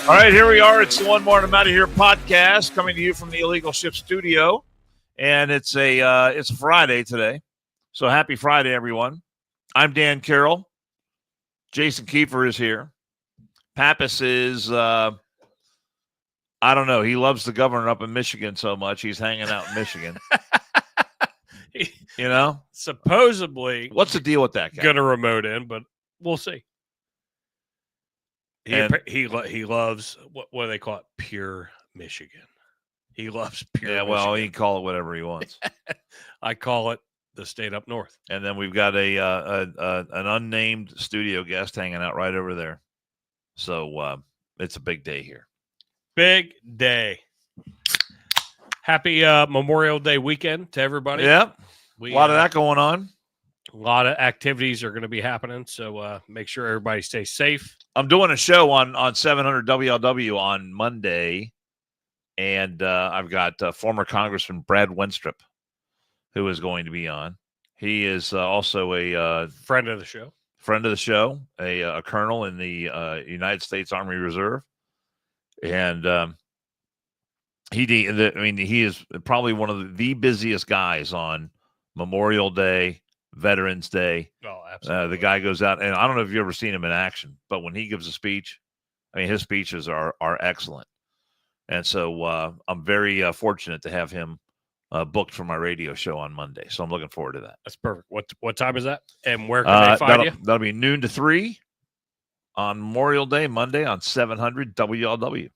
All right, here we are. It's the One More and I'm Out of Here podcast coming to you from the Illegal Ship Studio. And it's a Friday today. So happy Friday, everyone. I'm Dan Carroll. Jason Kiefer is here. Pappas is, I don't know. He loves the governor up in Michigan so much. He's hanging out in Michigan. You know? Supposedly. What's the deal with that guy? Going to remote in, but we'll see. He loves, what do they call it? Pure Michigan. He loves pure Michigan. Well, he can call it whatever he wants. I call it the state up north. And then we've got an unnamed studio guest hanging out right over there. So it's a big day here. Big day. Happy Memorial Day weekend to everybody. Yep. A lot of that going on. A lot of activities are going to be happening, so make sure everybody stays safe. I'm doing a show on 700 WLW on Monday, and I've got former Congressman Brad Wenstrup, who is going to be on. He is also a friend of the show. A colonel in the United States Army Reserve, and he is probably one of the busiest guys on Memorial Day, Veterans Day. Oh, absolutely. The guy goes out, and I don't know if you've ever seen him in action, but when he gives a speech, I mean, his speeches are excellent. And so I'm very fortunate to have him booked for my radio show on Monday. So I'm looking forward to that. That's perfect. What time is that? And where can they find you? That'll be noon to 3 on Memorial Day, Monday on 700 WLW.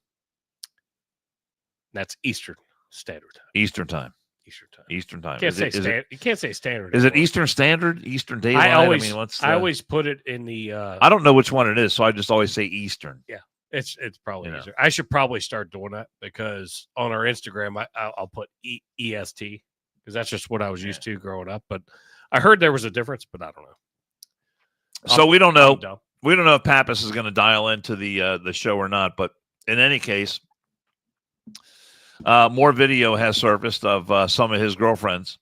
That's Eastern Standard Time. Eastern Time. You can't say standard. Is it Eastern Standard? Eastern Daylight? I always put it in the. I don't know which one it is, so I just always say Eastern. Yeah, it's probably easier. I should probably start doing that because on our Instagram, I'll put EST because that's just what I was used to growing up. But I heard there was a difference, but I don't know. So we don't know. We don't know if Pappas is going to dial into the show or not. But in any case. More video has surfaced of some of his girlfriends,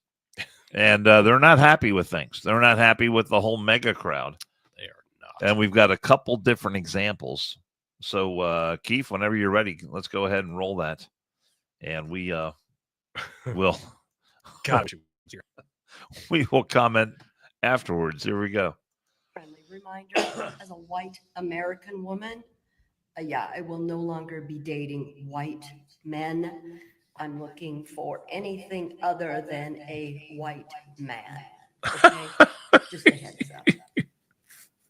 and they're not happy with things. They're not happy with the whole mega crowd. They are not. And we've got a couple different examples. So, Keith, whenever you're ready, let's go ahead and roll that. And we will. Got you. We will comment afterwards. Here we go. Friendly reminder, as a white American woman, I will no longer be dating white men. I'm looking for anything other than a white man. Okay? Just a heads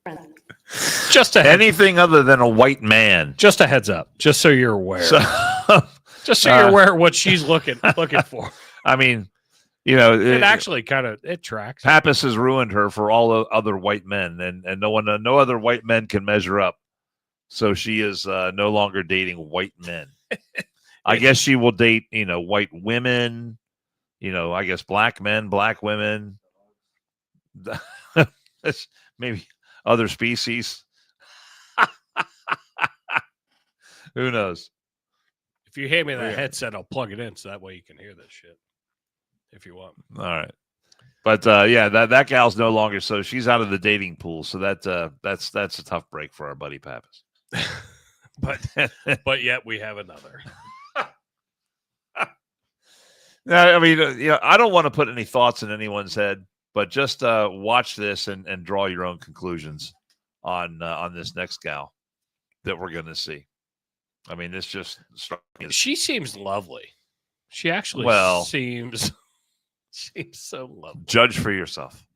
up. Anything other than a white man. Just a heads up. Just so you're aware. Just so you're aware of what she's looking for. I mean, you know, it actually kind of tracks. Pappas has ruined her for all the other white men, and no other white men can measure up. So she is no longer dating white men. I guess she will date, white women, I guess black men, black women, maybe other species. Who knows? If you hand me that headset, I'll plug it in so that way you can hear this shit if you want. All right. But that gal's no longer, so she's out of the dating pool. So that's a tough break for our buddy Pappas. but yet we have another. I mean, I don't want to put any thoughts in anyone's head, but just watch this and draw your own conclusions on this next gal that we're going to see. I mean, this just struck me. She seems lovely. She actually seems so lovely. Judge for yourself.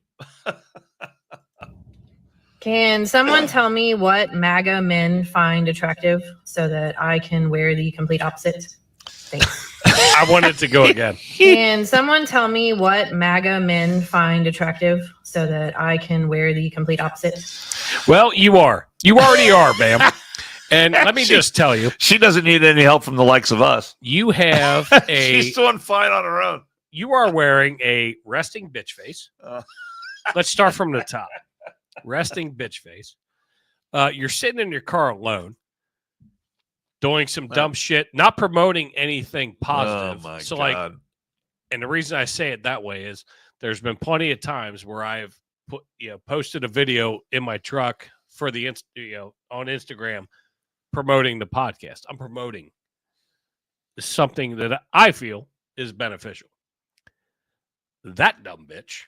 Can someone tell me what MAGA men find attractive so that I can wear the complete opposite? Thanks. I wanted to go again. Can someone tell me what MAGA men find attractive so that I can wear the complete opposite? Well, you are. You already are, ma'am. And let me just tell you. She doesn't need any help from the likes of us. You have She's doing fine on her own. You are wearing a resting bitch face. Let's start from the top. Resting bitch face. You're sitting in your car alone, doing some dumb shit, not promoting anything positive. Oh my God. And the reason I say it that way is there's been plenty of times where I've posted a video in my truck for the on Instagram promoting the podcast. I'm promoting something that I feel is beneficial. That dumb bitch.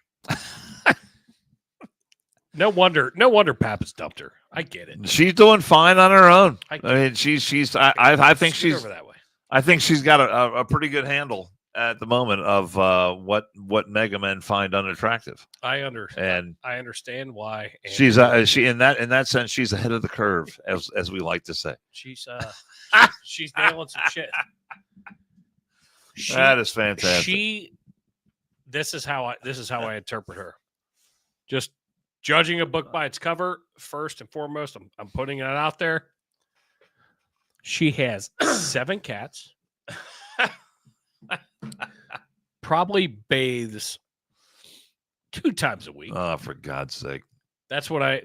No wonder Pappas dumped her. I get it. She's doing fine on her own. I mean, I think Scoot she's over that way. I think she's got a pretty good handle at the moment of what mega men find unattractive. I understand. And I understand why. she's she in that sense she's ahead of the curve, as we like to say. She's nailing some shit. That is fantastic. This is how I interpret her. Just judging a book by its cover first and foremost. I'm putting it out there. She has 7 cats. Probably bathes 2 times a week. Oh, for God's sake! That's what I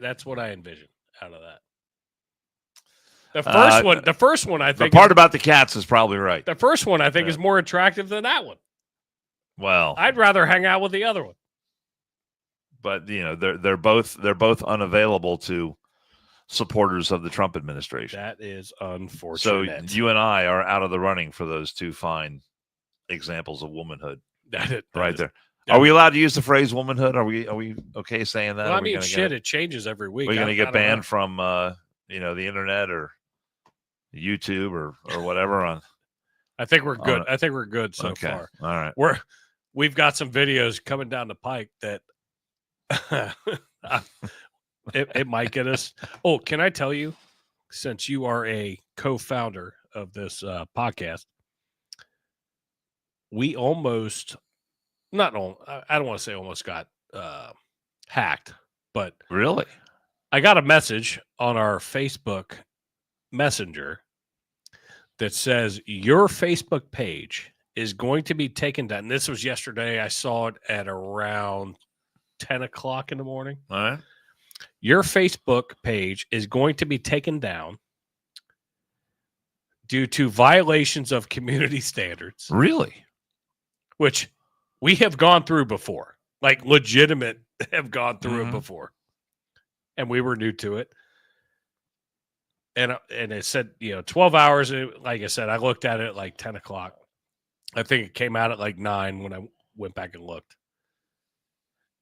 envision out of that. The first one I think the part about the cats is probably right. The first one I think is more attractive than that one. Well, I'd rather hang out with the other one. But they're both unavailable to supporters of the Trump administration. That is unfortunate. So you and I are out of the running for those 2 fine examples of womanhood. Right there. Are we allowed to use the phrase womanhood? Are we okay saying that? Well, I mean, shit, it changes every week. We're going to get banned from the internet or YouTube or whatever on. I think we're good. I think we're good so far. All right. We've got some videos coming down the pike that it might get us. Oh, can I tell you, since you are a co-founder of this podcast, we almost I don't want to say almost got hacked, but really, I got a message on our Facebook Messenger that says your Facebook page is going to be taken down. This was yesterday. I saw it at around 10 o'clock in the morning. All right. Your Facebook page is going to be taken down due to violations of community standards. Really? Which we have gone through before. Like legitimate have gone through it before. And we were new to it. And it said, 12 hours. Like I said, I looked at it at like 10 o'clock. I think it came out at like 9 when I went back and looked.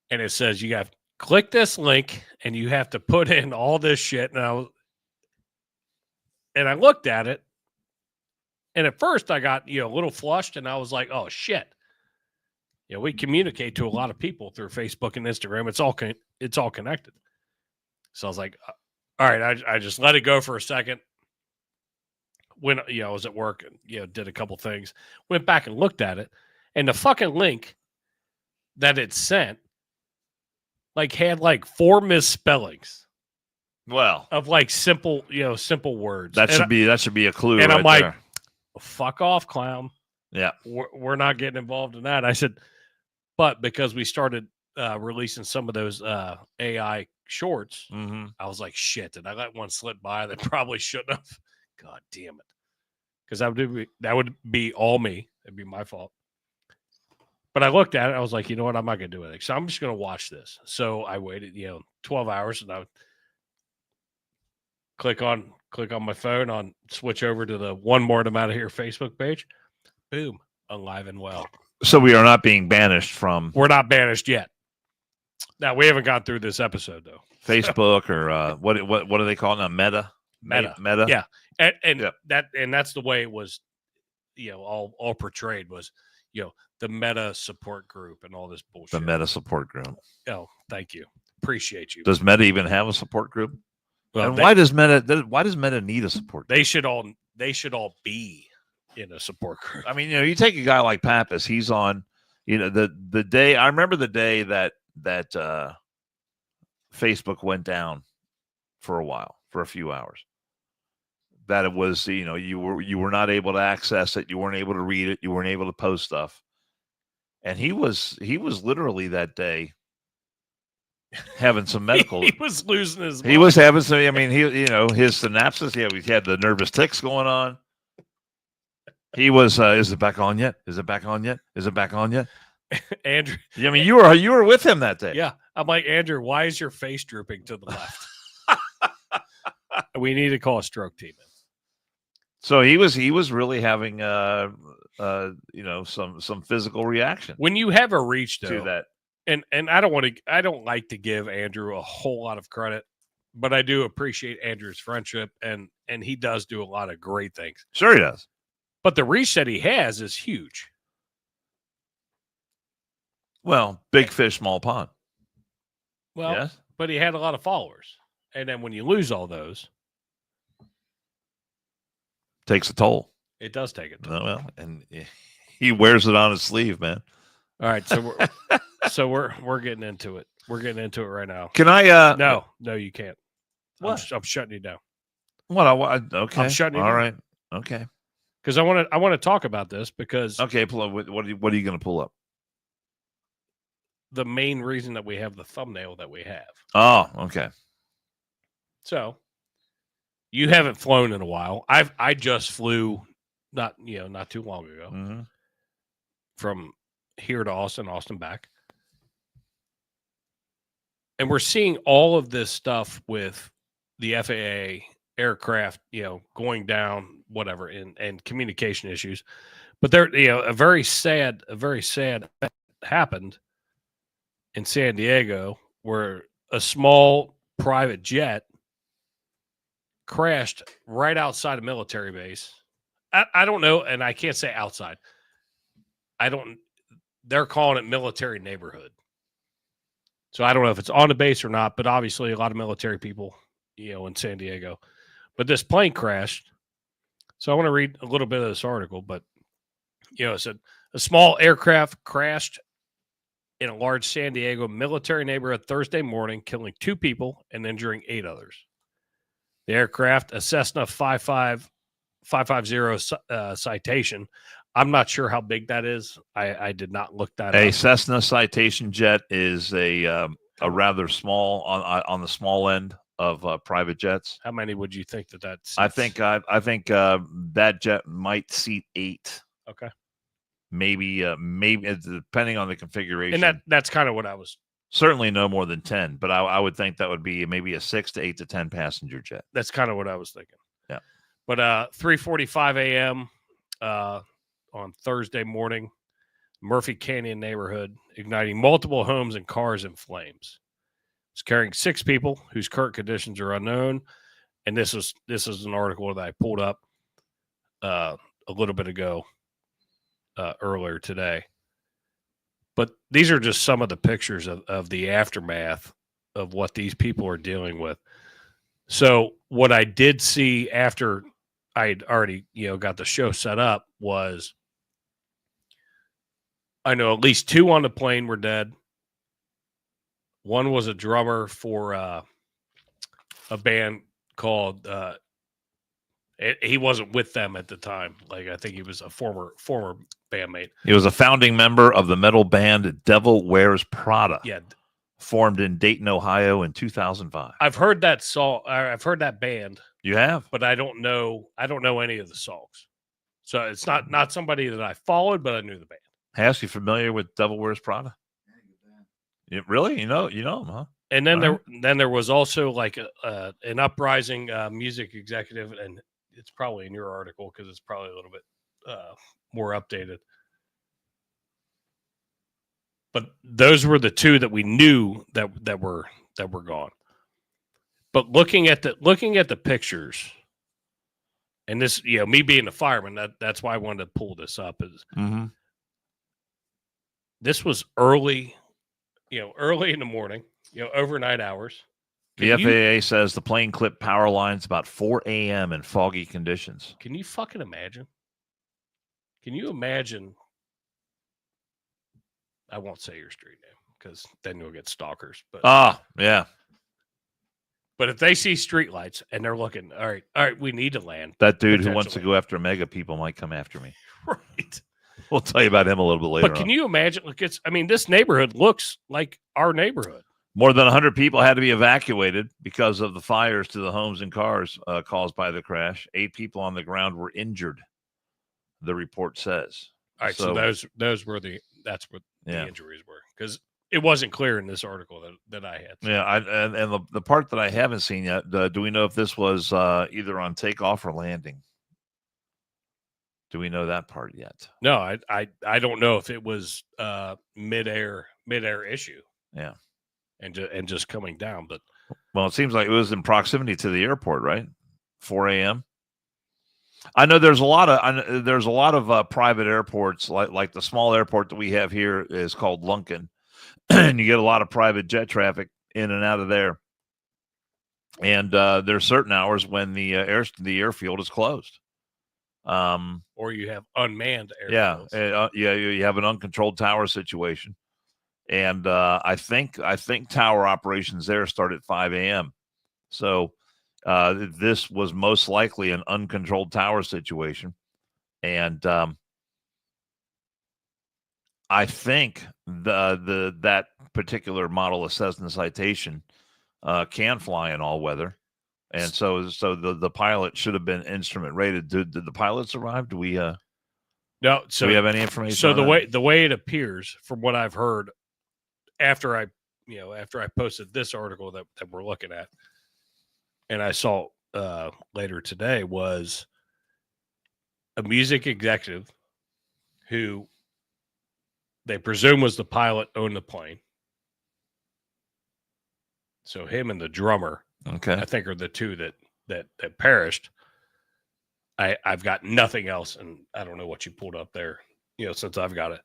And it says you have to click this link and you have to put in all this shit. And I looked at it. And at first I got, a little flushed and I was like, oh shit. We communicate to a lot of people through Facebook and Instagram. It's all connected. So I was like, all right, I just let it go for a second. When I was at work and did a couple things, went back and looked at it, and the fucking link that it sent had 4 misspellings. Well, of simple words. That should be a clue. And right I'm like, there. Fuck off, clown. Yeah, we're not getting involved in that. I said, but because we started releasing some of those AI shorts, I was like, shit, did I let one slip by that probably shouldn't have? God damn it. Because that would be all me. It'd be my fault. But I looked at it. I was like, you know what? I'm not going to do anything. So I'm just going to watch this. So I waited, 12 hours, and I would click on my phone, switch over to the One More to Out of Here Facebook page. Boom. Alive and well. So we are not being banished from. We're not banished yet. Now, we haven't gone through this episode, though. Facebook or what do they call it now? Meta. Yeah. And that's the way it was, all portrayed was, the Meta support group and all this bullshit. The Meta support group. Oh, thank you. Appreciate you. Does Meta even have a support group? Well, and why does Meta need a support group? They should all be in a support group. I mean, you take a guy like Pappas, he's on, the day, I remember the day that Facebook went down for a few hours. That it was, you were not able to access it, you weren't able to read it, you weren't able to post stuff. And he was literally that day having some medical. He was losing his mind. He was having some. I mean, his synapses. Yeah, we had the nervous tics going on. He was. Is it back on yet? Is it back on yet? Is it back on yet? Andrew. I mean, you were with him that day. Yeah, I'm like, Andrew, why is your face drooping to the left? We need to call a stroke team in. So he was really having some physical reaction When you have a reach, though, to that. and I don't like to give Andrew a whole lot of credit, but I do appreciate Andrew's friendship, and he does do a lot of great things. Sure he does. But the reach that he has is huge. Well, big fish, small pond. Well, Yes. but he had a lot of followers. And then when you lose all those, Takes a toll. it does take it. Oh, well, and he wears it on his sleeve, man. All right, so we're getting into it. We're getting into it right now. Can I? No, you can't. What? I'm shutting you down. What? Okay. I'm shutting you All down. right. Okay. Because I want to talk about this because Okay. Pull up. What are you going to pull up? the main reason that we have the thumbnail that we have. Oh, okay. So you haven't flown in a while. I just flew not too long ago Mm-hmm. from here to Austin back. And we're seeing all of this stuff with the FAA aircraft, going down, whatever, and communication issues. But there, a very sad event happened in San Diego where a small private jet crashed right outside a military base. I don't know, and I can't say outside. They're calling it military neighborhood. So I don't know if it's on the base or not, but obviously a lot of military people, in San Diego. But this plane crashed. So I want to read a little bit of this article, but it said a small aircraft crashed in a large San Diego military neighborhood Thursday morning, killing 2 people and injuring 8 others. The aircraft, a Cessna 550 Citation. I'm not sure how big that is. I did not look that up. A Cessna Citation jet is a rather small on the small end of private jets. How many would you think that's? I think that jet might seat 8. Okay. Maybe depending on the configuration. And that's kind of what I was. Certainly no more than 10, but I would think that would be maybe a 6 to 8 to 10 passenger jet. That's kind of what I was thinking. Yeah. But 3:45 a.m. On Thursday morning, Murphy Canyon neighborhood, igniting multiple homes and cars in flames. It's carrying 6 people whose current conditions are unknown. And this is an article that I pulled up a little bit ago, earlier today. But these are just some of the pictures of the aftermath of what these people are dealing with. So what I did see after I had already, got the show set up was I know at least 2 on the plane were dead. One was a drummer for a band called he wasn't with them at the time. Like, I think he was a former bandmate. He was a founding member of the metal band Devil Wears Prada. Yeah. Formed in Dayton, Ohio in 2005. I've heard that song. I've heard that band. You have? But I don't know any of the songs. So it's not somebody that I followed, but I knew the band. Has you familiar with Devil Wears Prada? Really? You know him, huh? And then there was also like an uprising music executive, and it's probably in your article because it's probably a little bit more updated. But those were the 2 that we knew that were gone. But looking at the pictures, and this, me being a fireman, that's why I wanted to pull this up. Is This was early in the morning, overnight hours. The FAA says the plane clipped power lines about 4 a.m. in foggy conditions. Can you fucking imagine? Can you imagine? I won't say your street name because then you'll get stalkers. But yeah. But if they see streetlights and they're looking, all right, we need to land. That dude who wants to go after mega people might come after me. Right. We'll tell you about him a little bit later. But can you imagine? Look, this neighborhood looks like our neighborhood. More than 100 people had to be evacuated because of the fires to the homes and cars caused by the crash. 8 people on the ground were injured, the report says. All right, so those were the injuries were, because it wasn't clear in this article that I had. Yeah, and the part that I haven't seen yet, do we know if this was either on takeoff or landing? Do we know that part yet? No, I don't know if it was midair issue. Yeah. And just coming down, but Well, it seems like it was in proximity to the airport, right? 4 a.m. I know there's a lot of private airports, like the small airport that we have here is called Lunken, and you get a lot of private jet traffic in and out of there. And there's certain hours when the airfield is closed. Or you have unmanned airfields. You have an uncontrolled tower situation, and I think tower operations there start at 5 a.m. So this was most likely an uncontrolled tower situation, and I think that particular model of Cessna Citation can fly in all weather. And so the pilot should have been instrument rated. Did the pilot survive? Do we no? So do we have any information? So on the way it appears, from what I've heard, after I posted this article that we're looking at, and I saw later today, was a music executive who they presume was the pilot, owned the plane. So him and the drummer, Okay, I think, are the two that perished. I've got nothing else, and I don't know what you pulled up there, since I've got it.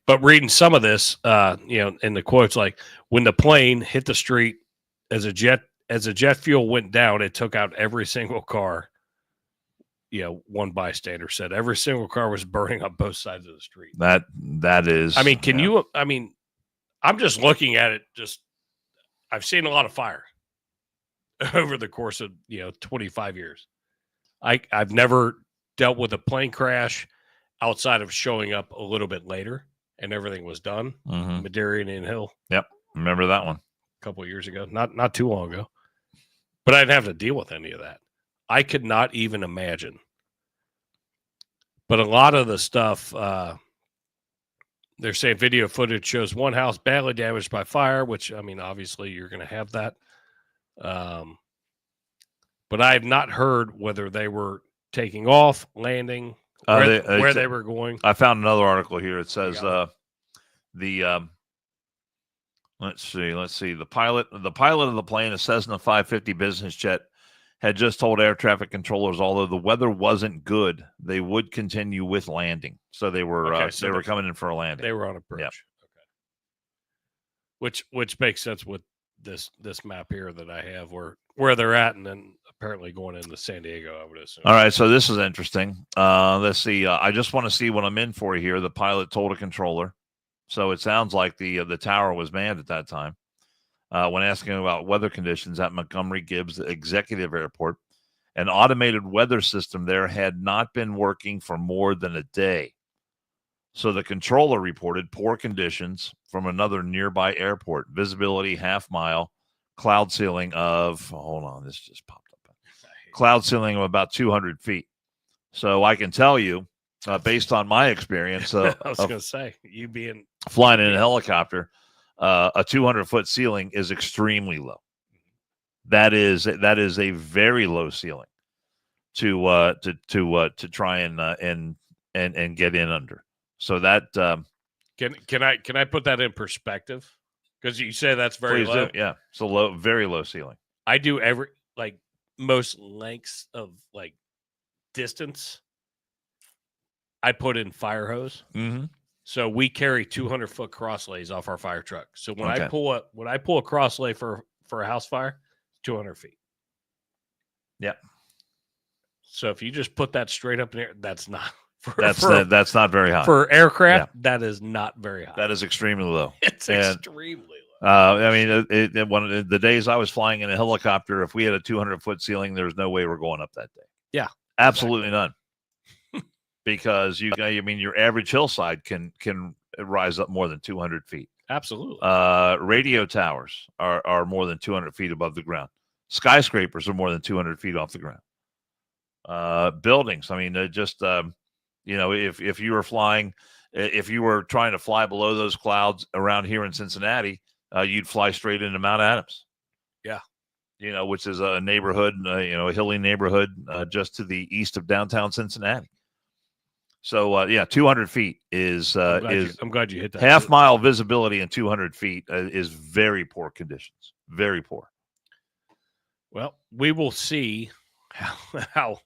But reading some of this, in the quotes, like when the plane hit the street as a jet fuel went down, it took out every single car. One bystander said every single car was burning on both sides of the street. That is. I mean, can you? I mean, I'm just looking at it. I've seen a lot of fire over the course of 25 years. I've never dealt with a plane crash outside of showing up a little bit later and everything was done. Mm-hmm. Medarian and Hill. Yep, remember that one? A couple of years ago, not too long ago. But I didn't have to deal with any of that. I could not even imagine. But a lot of the stuff, they're saying video footage shows one house badly damaged by fire, which, I mean, obviously you're going to have that. But I have not heard whether they were taking off, landing, where they were going. I found another article here. It says let's see. The pilot of the plane, a Cessna 550 business jet, had just told air traffic controllers, although the weather wasn't good, they would continue with landing. So they were they were coming in for a landing. They were on approach. Yep. Okay. Which makes sense with this map here that I have where they're at, and then apparently going into San Diego, I would assume. All right, so this is interesting. Let's see. I just want to see what I'm in for here. The pilot told a controller. So it sounds like the tower was manned at that time. When asking about weather conditions at Montgomery Gibbs Executive Airport, an automated weather system there had not been working for more than a day. So the controller reported poor conditions from another nearby airport, visibility half mile, cloud ceiling of, hold on, this just popped up. Cloud ceiling of about 200 feet. So I can tell you, based on my experience, I was going to say, you being flying in a helicopter, a 200-foot ceiling is extremely low. That is a very low ceiling to try and get in under. So that can I put that in perspective? Because you say that's very low. Yeah, it's a low, very low ceiling. I do most lengths of distance. I put in fire hose. Mm-hmm. So we carry 200-foot crosslays off our fire truck. So when I pull a crosslay for a house fire, 200 feet. Yep. So if you just put that straight up in the air, that's not that's not very high for aircraft. Yeah. That is not very high. That is extremely low. It's extremely low. I mean, one of the days I was flying in a helicopter, if we had a 200-foot ceiling, there's no way we're going up that day. Yeah, absolutely none. Because your average hillside can rise up more than 200 feet. Absolutely. Radio towers are more than 200 feet above the ground. Skyscrapers are more than 200 feet off the ground. Buildings. I mean, if you were flying, if you were trying to fly below those clouds around here in Cincinnati, you'd fly straight into Mount Adams. Yeah. Which is a neighborhood, a hilly neighborhood just to the east of downtown Cincinnati. So yeah, 200 feet is I'm glad you hit that. half mile visibility and 200 feet is very poor conditions. Very poor. Well, we will see how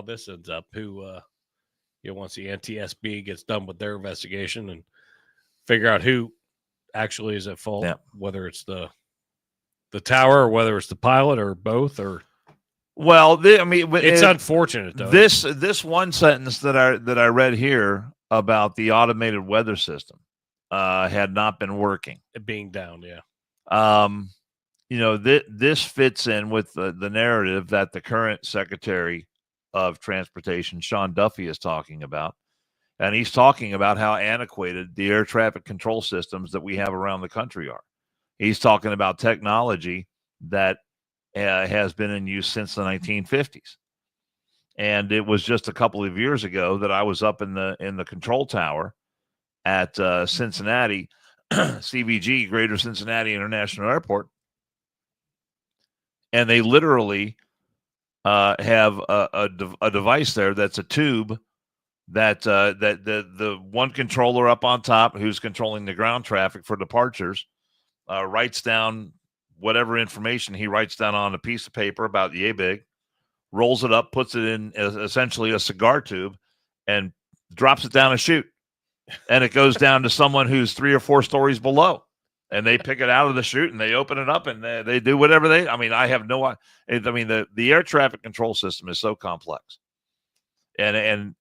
this ends up. Who once the NTSB gets done with their investigation and figure out who actually is at fault, whether it's the tower or whether it's the pilot or both, or well, it's unfortunate though. This one sentence that I read here about the automated weather system had not been working. It being down, yeah. This fits in with the narrative that the current Secretary of Transportation, Sean Duffy, is talking about. And he's talking about how antiquated the air traffic control systems that we have around the country are. He's talking about technology that has been in use since the 1950s. And it was just a couple of years ago that I was up in the control tower at Cincinnati, CVG, Greater Cincinnati International Airport. And they literally have a device there that's a tube that the one controller up on top, who's controlling the ground traffic for departures, writes down whatever information he writes down on a piece of paper about yay big, rolls it up, puts it in essentially a cigar tube, and drops it down a chute. And it goes down to someone who's 3 or 4 stories below. And they pick it out of the chute and they open it up and they do whatever I have no idea. The air traffic control system is so complex. And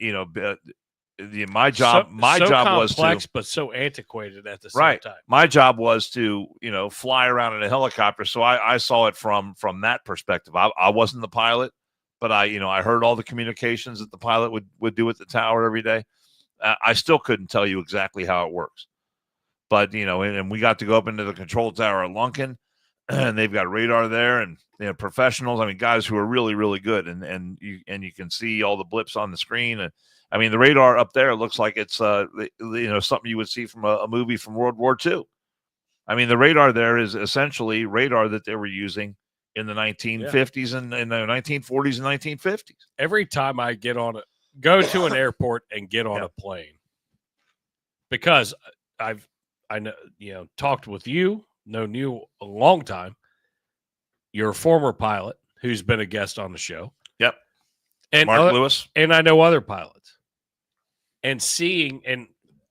my job was complex, but so antiquated at the same time. My job was to, fly around in a helicopter. So I saw it from that perspective. I wasn't the pilot, but I heard all the communications that the pilot would do at the tower every day. I still couldn't tell you exactly how it works. But, and we got to go up into the control tower at Lunkin, and they've got radar there and professionals. Guys who are really, really good. And you can see all the blips on the screen. And the radar up there looks like it's, something you would see from a movie from World War II. The radar there is essentially radar that they were using in the 1950s and in the 1940s and 1950s. Every time I go to an airport and get on a plane, because I know, talked with you, known you a long time. You're a former pilot who's been a guest on the show. Yep. And Mark Lewis. And I know other pilots. And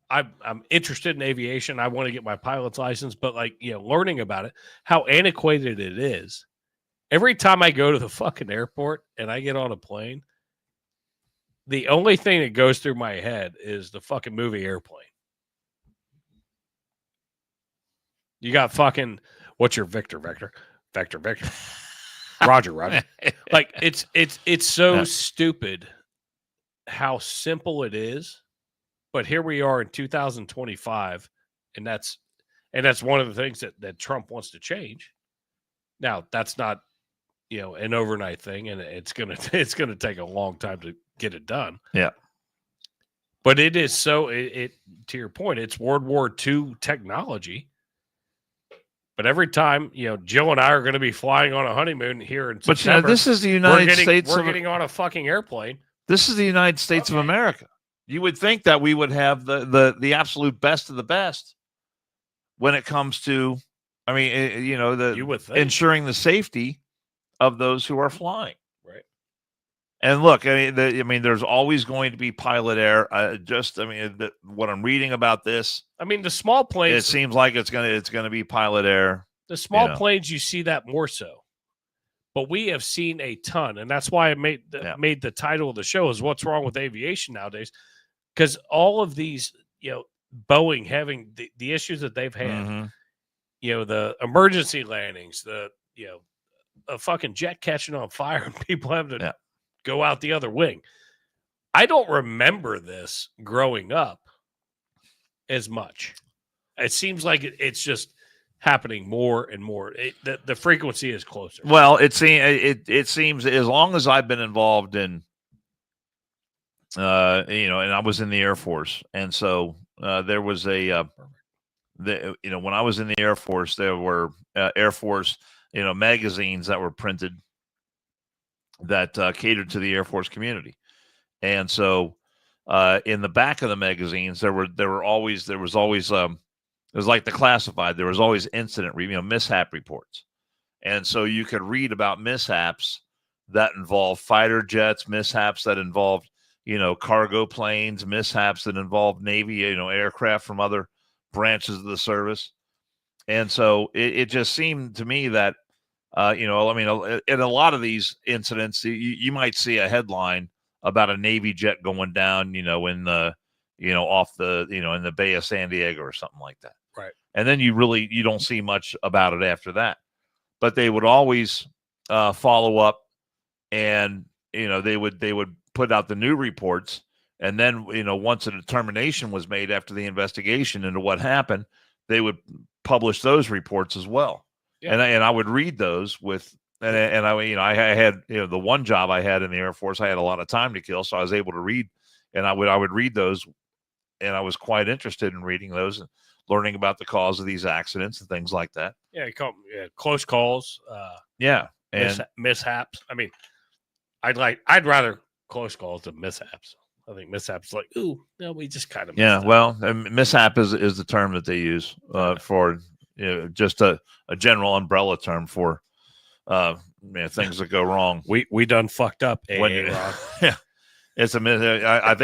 I'm interested in aviation. I want to get my pilot's license, but learning about it, how antiquated it is. Every time I go to the fucking airport and I get on a plane, the only thing that goes through my head is the fucking movie Airplane. You got fucking, what's your Victor? Roger. It's so stupid how simple it is, but here we are in 2025, and that's one of the things that Trump wants to change. Now, that's not, an overnight thing, and it's gonna take a long time to get it done. Yeah. But it is to your point, it's World War II technology. But every time, Jill and I are going to be flying on a honeymoon here in September. But this is the United States. We're getting on a fucking airplane. This is the United States of America. You would think that we would have the absolute best of the best when it comes to, ensuring the safety of those who are flying. Right. And look, there's always going to be pilot error. What I'm reading about this, the small planes. It seems like it's gonna be pilot error. The small planes, you see that more so, but we have seen a ton, and that's why I made the title of the show is "What's Wrong with Aviation Nowadays," because all of these, Boeing having the issues that they've had, the emergency landings, a fucking jet catching on fire and people having to go out the other wing. I don't remember this growing up as much. It seems like it's just happening more and more. The frequency is closer. Well, it seems as long as I've been involved in, and I was in the Air Force, and so there was when I was in the Air Force, there were Air Force, magazines that were printed that catered to the Air Force community. And so in the back of the magazines, there was always it was like the classified. There was always mishap reports, and so you could read about mishaps that involve fighter jets, mishaps that involved cargo planes, mishaps that involved Navy aircraft from other branches of the service, and so it just seemed to me that in a lot of these incidents, you might see a headline about a Navy jet going down, in the off the in the Bay of San Diego or something like that. Right. And then you don't see much about it after that. But they would always follow up, and they would put out the new reports, and then once a determination was made after the investigation into what happened, they would publish those reports as well. Yeah. And I would read those I had the one job I had in the Air Force, I had a lot of time to kill, so I was able to read, and I would read those, and I was quite interested in reading those and learning about the cause of these accidents and things like that. Yeah, close calls. And mishaps. I mean, I'd rather close calls than mishaps. I think mishaps like, ooh, no, we just kind of mishap is the term that they use for just a general umbrella term for things that go wrong. We done fucked up. Yeah, it's I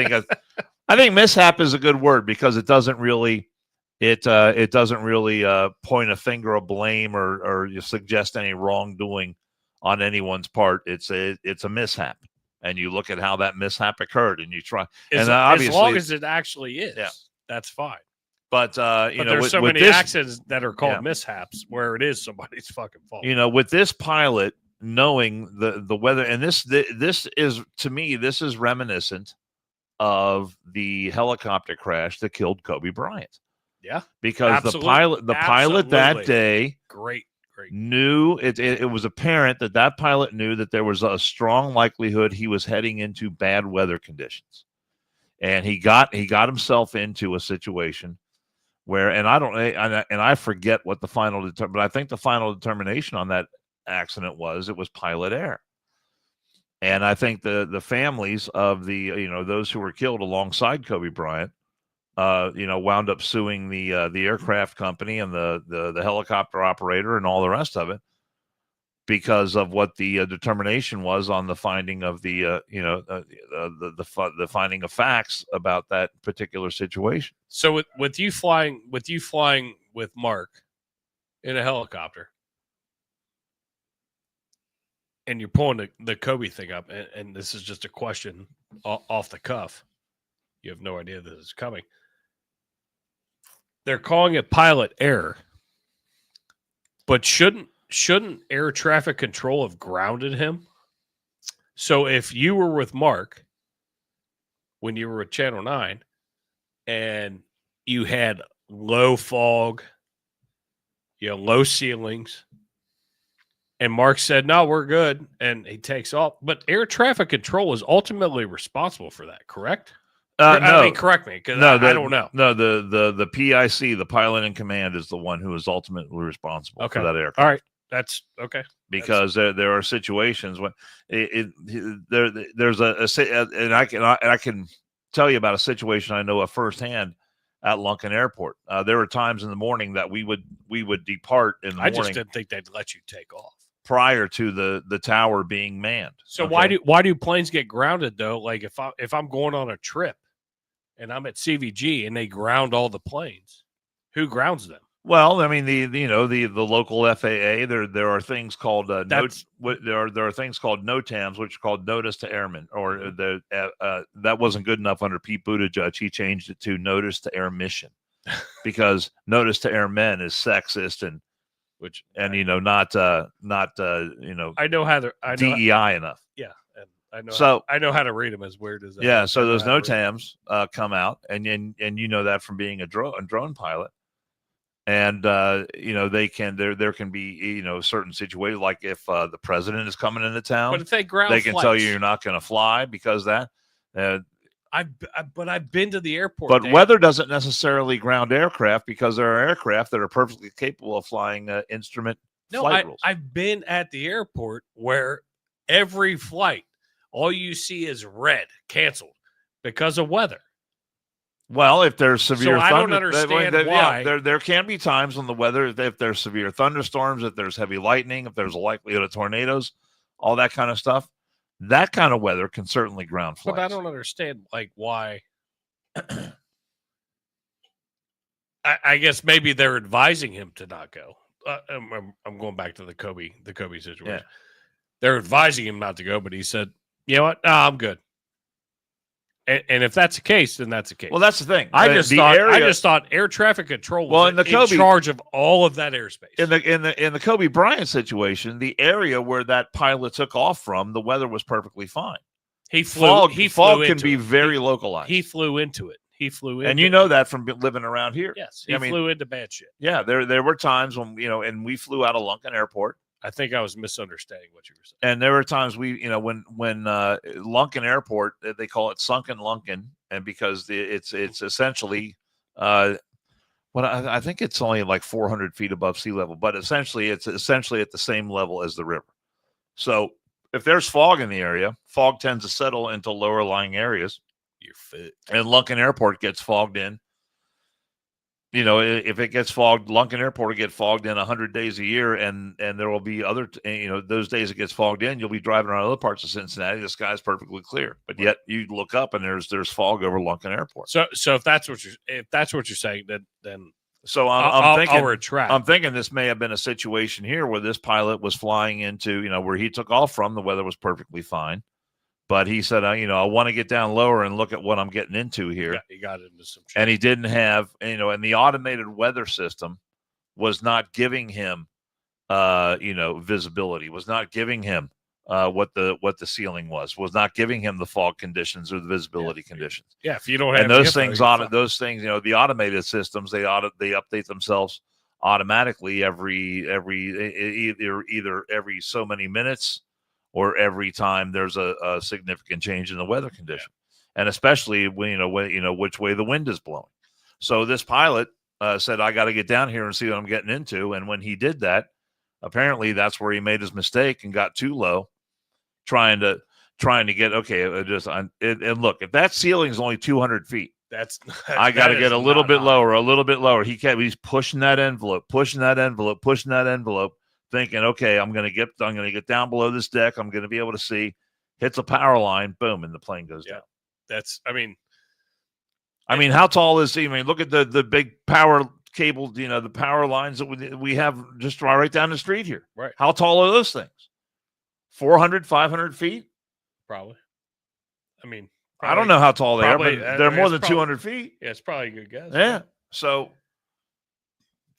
think mishap is a good word because it doesn't really point a finger of blame or you suggest any wrongdoing on anyone's part. It's a mishap, and you look at how that mishap occurred, and you try. As long as it actually is, that's fine. But there's so many accidents that are called mishaps where it is somebody's fucking fault. With this pilot knowing the weather, and this is, to me, this is reminiscent of the helicopter crash that killed Kobe Bryant. Yeah, because the pilot that day, great, knew it was apparent that pilot knew that there was a strong likelihood he was heading into bad weather conditions, and he got himself into a situation where, and I forget what the final but I think the final determination on that accident was pilot error. And I think the families of the those who were killed alongside Kobe Bryant wound up suing the aircraft company and the helicopter operator and all the rest of it because of what the determination was on the finding of the finding of facts about that particular situation. So with you flying with Mark in a helicopter, and you're pulling the Kobe thing up, and this is just a question off the cuff. You have no idea this is coming. They're calling it pilot error, but shouldn't air traffic control have grounded him? So if you were with Mark when you were with Channel 9 and you had low fog, low ceilings, and Mark said, no, we're good, and he takes off, but air traffic control is ultimately responsible for that, correct? No, I mean, correct me, because I don't know. No, the PIC, the pilot in command, is the one who is ultimately responsible for that aircraft. All right, that's okay. Because there are situations when there's and I can tell you about a situation I know of firsthand at Lunken Airport. There were times in the morning that we would depart in the morning. I just didn't think they'd let you take off prior to the tower being manned. So why do planes get grounded though? Like if I'm going on a trip and I'm at CVG and they ground all the planes, who grounds them? Well, I mean the local FAA. There are things called there are things called NOTAMs, which are called Notice to Airmen, or that wasn't good enough under Pete Buttigieg. He changed it to Notice to Air Mission because Notice to Airmen is sexist and not I know how to DEI enough. Yeah, and I know how to read them as weird as that. Yeah, so those NOTAMs come out, and you know that from being a drone pilot. And there can be certain situations, like if the president is coming into town, but if they ground, they can tell you you're not going to fly because that. I've been to the airport. But weather doesn't necessarily ground aircraft because there are aircraft that are perfectly capable of flying instrument flight rules. I've been at the airport where every flight, all you see is red, canceled. because of weather. Well, if there's severe I thunder, don't understand why. there can be times when the weather, if there's severe thunderstorms, if there's heavy lightning, if there's a likelihood of tornadoes, all that kind of stuff, that kind of weather can certainly ground flights. But I don't understand why. I guess maybe they're advising him to not go. I'm going back to the Kobe situation. Yeah. They're advising him not to go, but he said, "You know what? No, I'm good." And if that's the case, then that's the case. Well, that's the thing. I just thought air traffic control was in charge of all of that airspace. In the Kobe Bryant situation, the area where that pilot took off from, the weather was perfectly fine. Fog can be very localized. He flew into it. And you know that from living around here. Yes, he flew into bad shit. Yeah, there were times when and we flew out of Lunken Airport. I think I was misunderstanding what you were saying. And there were times when Lunken Airport, they call it Sunken Lunken, and because it's essentially, I think it's only like 400 feet above sea level, but essentially it's at the same level as the river. So if there's fog in the area, fog tends to settle into lower lying areas. You're fit. And Lunken Airport gets fogged in. If it gets fogged, Lunken Airport will get fogged in 100 days a year, and there will be other, those days it gets fogged in, you'll be driving around other parts of Cincinnati. The sky's perfectly clear, but yet you look up and there's fog over Lunken Airport. So if that's what you're saying, then so I'll retract. I'm thinking this may have been a situation here where this pilot was flying into, where he took off from. The weather was perfectly fine. But he said, I want to get down lower and look at what I'm getting into here. Yeah, he got into some shit. And he didn't have, and the automated weather system was not giving him, visibility, was not giving him what the ceiling was not giving him the fog conditions or the visibility conditions. Yeah, if you don't have and those things, the automated systems, they update themselves automatically either every so many minutes, or every time there's a significant change in the weather condition, and especially when which way the wind is blowing. So this pilot said, "I got to get down here and see what I'm getting into." And when he did that, apparently that's where he made his mistake and got too low, trying to get and look, if that ceiling is only 200 feet, I got to get a little bit lower. He's pushing that envelope. Thinking, okay, I'm gonna get down below this deck. I'm gonna be able to see. Hits a power line, boom, and the plane goes down. How tall is he? Look at the big power cable. The power lines that we have just right down the street here. Right. How tall are those things? 400, 500 feet? Probably. I don't know how tall they are, but they're more than 200 feet. Yeah, it's probably a good guess. Yeah. So.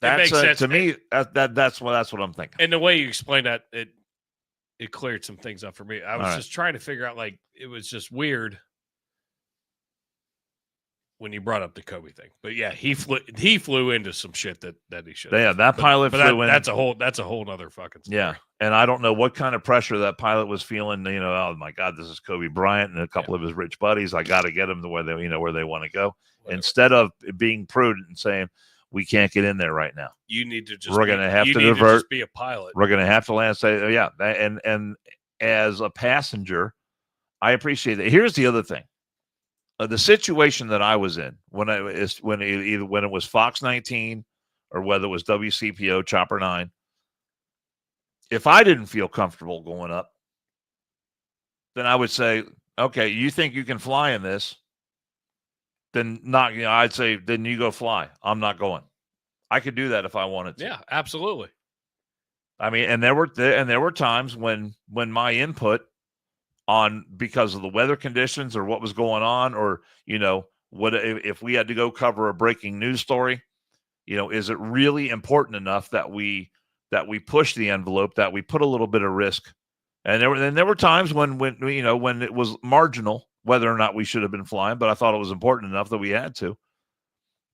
That makes sense to me. That's what I'm thinking. And the way you explained that, it cleared some things up for me. I was just trying to figure out, it was just weird when you brought up the Kobe thing. But yeah, he flew into some shit that he should. Yeah, that pilot flew in. That's a whole other fucking story. Yeah, and I don't know what kind of pressure that pilot was feeling. Oh my God, this is Kobe Bryant and a couple of his rich buddies. I got to get them to where they want to go. Whatever. Instead of being prudent and saying, we can't get in there right now. You need to just. We're going to have to divert. Just be a pilot. We're going to have to land. Say, and as a passenger, I appreciate that. Here's the other thing: the situation that I was in when it was Fox 19 or whether it was WCPO Chopper 9. If I didn't feel comfortable going up, then I would say, okay, you think you can fly in this? Then not, I'd say, then you go fly. I'm not going. I could do that if I wanted to. Yeah, absolutely. And there were times when my input on, because of the weather conditions or what was going on, or what if we had to go cover a breaking news story, is it really important enough that we push the envelope, that we put a little bit of risk? And there were times when it was marginal whether or not we should have been flying, but I thought it was important enough that we had to.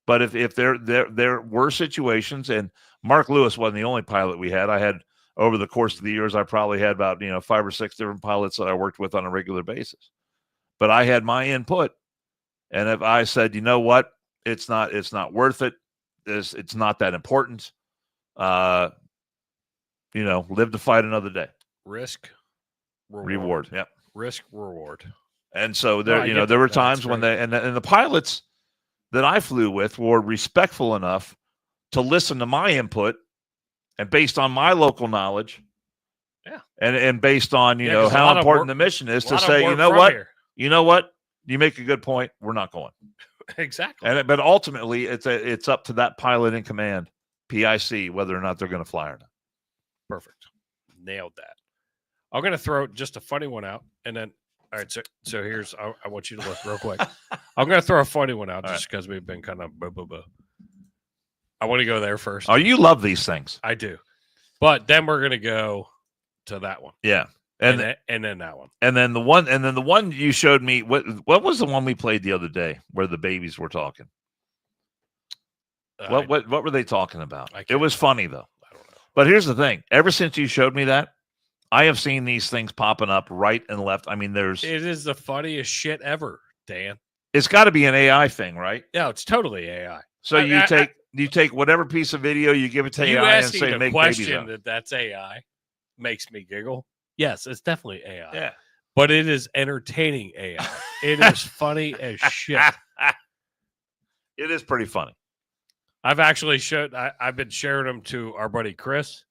But if there were situations, and Mark Lewis wasn't the only pilot we had. I had, over the course of the years, I probably had about 5 or 6 different pilots that I worked with on a regular basis. But I had my input, and if I said, you know what, it's not worth it. It's not that important. Live to fight another day. Risk, reward. Yep. Risk, reward. And so No, I get there were that. That's times when great. the pilots that I flew with were respectful enough to listen to my input, and based on my local knowledge, and based on Yeah, 'cause a how lot of important work- the mission is, A to lot of say, work you know from what, here. you make a good point. We're not going. Exactly. But ultimately, it's up to that pilot in command, PIC, whether or not they're going to fly or not. Perfect. Nailed that. I'm going to throw just a funny one out, and then all right. So here's I want you to look real quick. I'm going to throw a funny one out All just because we've been kind of blah, blah, blah. I want to go there first. Oh, you love these things. I do, but then we're going to go to that one. Yeah, and then that one, and then the one you showed me. What was the one we played the other day where the babies were talking? What were they talking about? It was funny though. I don't know. But here's the thing: ever since you showed me that, I have seen these things popping up right and left. I mean, It is the funniest shit ever, Dan. It's got to be an AI thing, right? Yeah, it's totally AI. So you take whatever piece of video, you give it to AI and say, make babies out. That's AI makes me giggle. Yes, it's definitely AI. Yeah. But it is entertaining AI. It is funny as shit. It is pretty funny. I've been sharing them to our buddy Chris.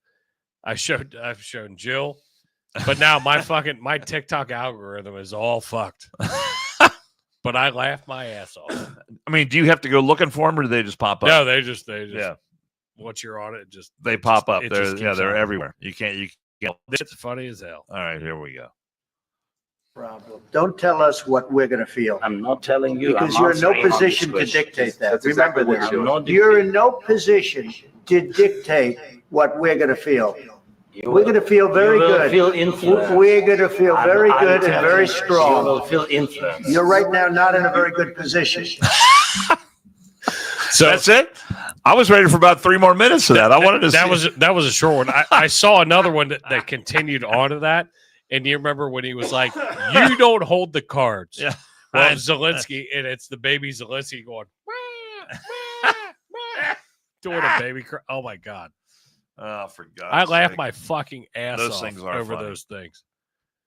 I've shown Jill. But now my TikTok algorithm is all fucked. But I laugh my ass off. I mean, do you have to go looking for them, or do they just pop up? No, they just yeah. Once you're on it, they pop up. They're Everywhere. You can't. It's funny as hell. All right, here we go. Problem. Don't tell us what we're going to feel. I'm not telling you. Because I'm you're in no answering on position this to question. dictate that. That's Remember exactly this. what I'm not You're dictating. in no position to dictate what we're going to feel. You We're going to feel very you will good. Feel influenced. We're going to feel very I'm good and telling very you, You strong. will feel influenced. You're right now not in a very good position. So that's it. I was ready for about 3 more minutes of that. I wanted to. That was a short one. I saw another one that continued on to that. And do you remember when he was like, "You don't hold the cards"? Yeah. Well, Zelensky, and it's the baby Zelensky going, doing a baby cry. Oh my god! Oh, for God's I laugh sake. my fucking ass Those off things are over funny. those things.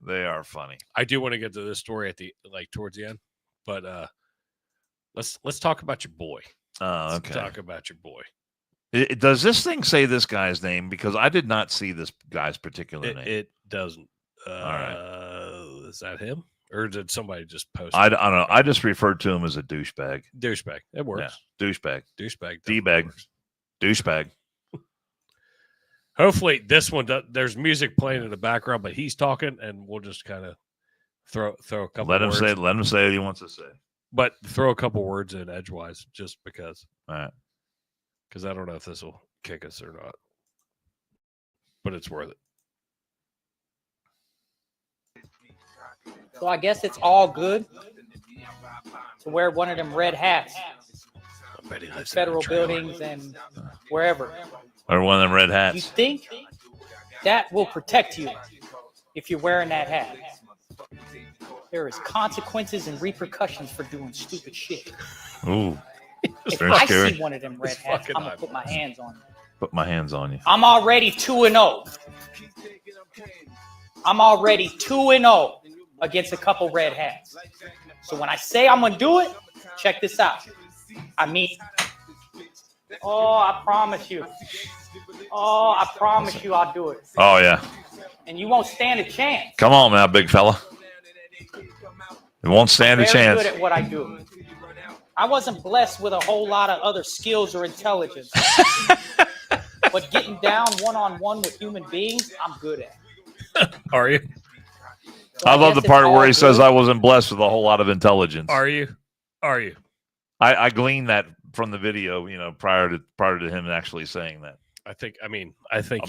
They are funny. I do want to get to this story at the towards the end, but let's talk about your boy. Oh, Let's okay. talk about your boy. Does this thing say this guy's name? Because I did not see this guy's particular name. It doesn't. All right. Is that him, or did somebody just post? I don't know. I just referred to him as a douchebag. Douchebag. It works. Yeah. Douchebag. Douchebag. D-bag. works. Douchebag. Hopefully, this one there's music playing in the background, but he's talking, and we'll just kind of throw a couple. Let him words, say. Let him say what he wants to say. but throw a couple words in edgewise, just because. All right. Because I don't know if this will kick us or not, but it's worth it. So I guess it's all good to wear one of them red hats in federal buildings and wherever. Or one of them red You hats. think that will protect you if you're wearing that hat? There is consequences and repercussions for doing stupid shit. Ooh. If very I scary. see one of them red hats, I'm gonna put my hands on you. Put my hands on you. I'm already 2-0. I'm already 2-0 against a couple red hats. So when I say I'm gonna do it, check this out. I mean, oh, I promise you. Oh, I promise you I'll do it. Oh yeah. And you won't stand a chance. Come on now, big fella. It won't stand a Very chance. good at what I do. I wasn't blessed with a whole lot of other skills or intelligence. But getting down one-on-one with human beings, I'm good at. Are you? So I love guess the part it's where all he says good. I wasn't blessed with a whole lot of intelligence. Are you? Are you? I gleaned that from the video, prior to him actually saying that. I think I'm he,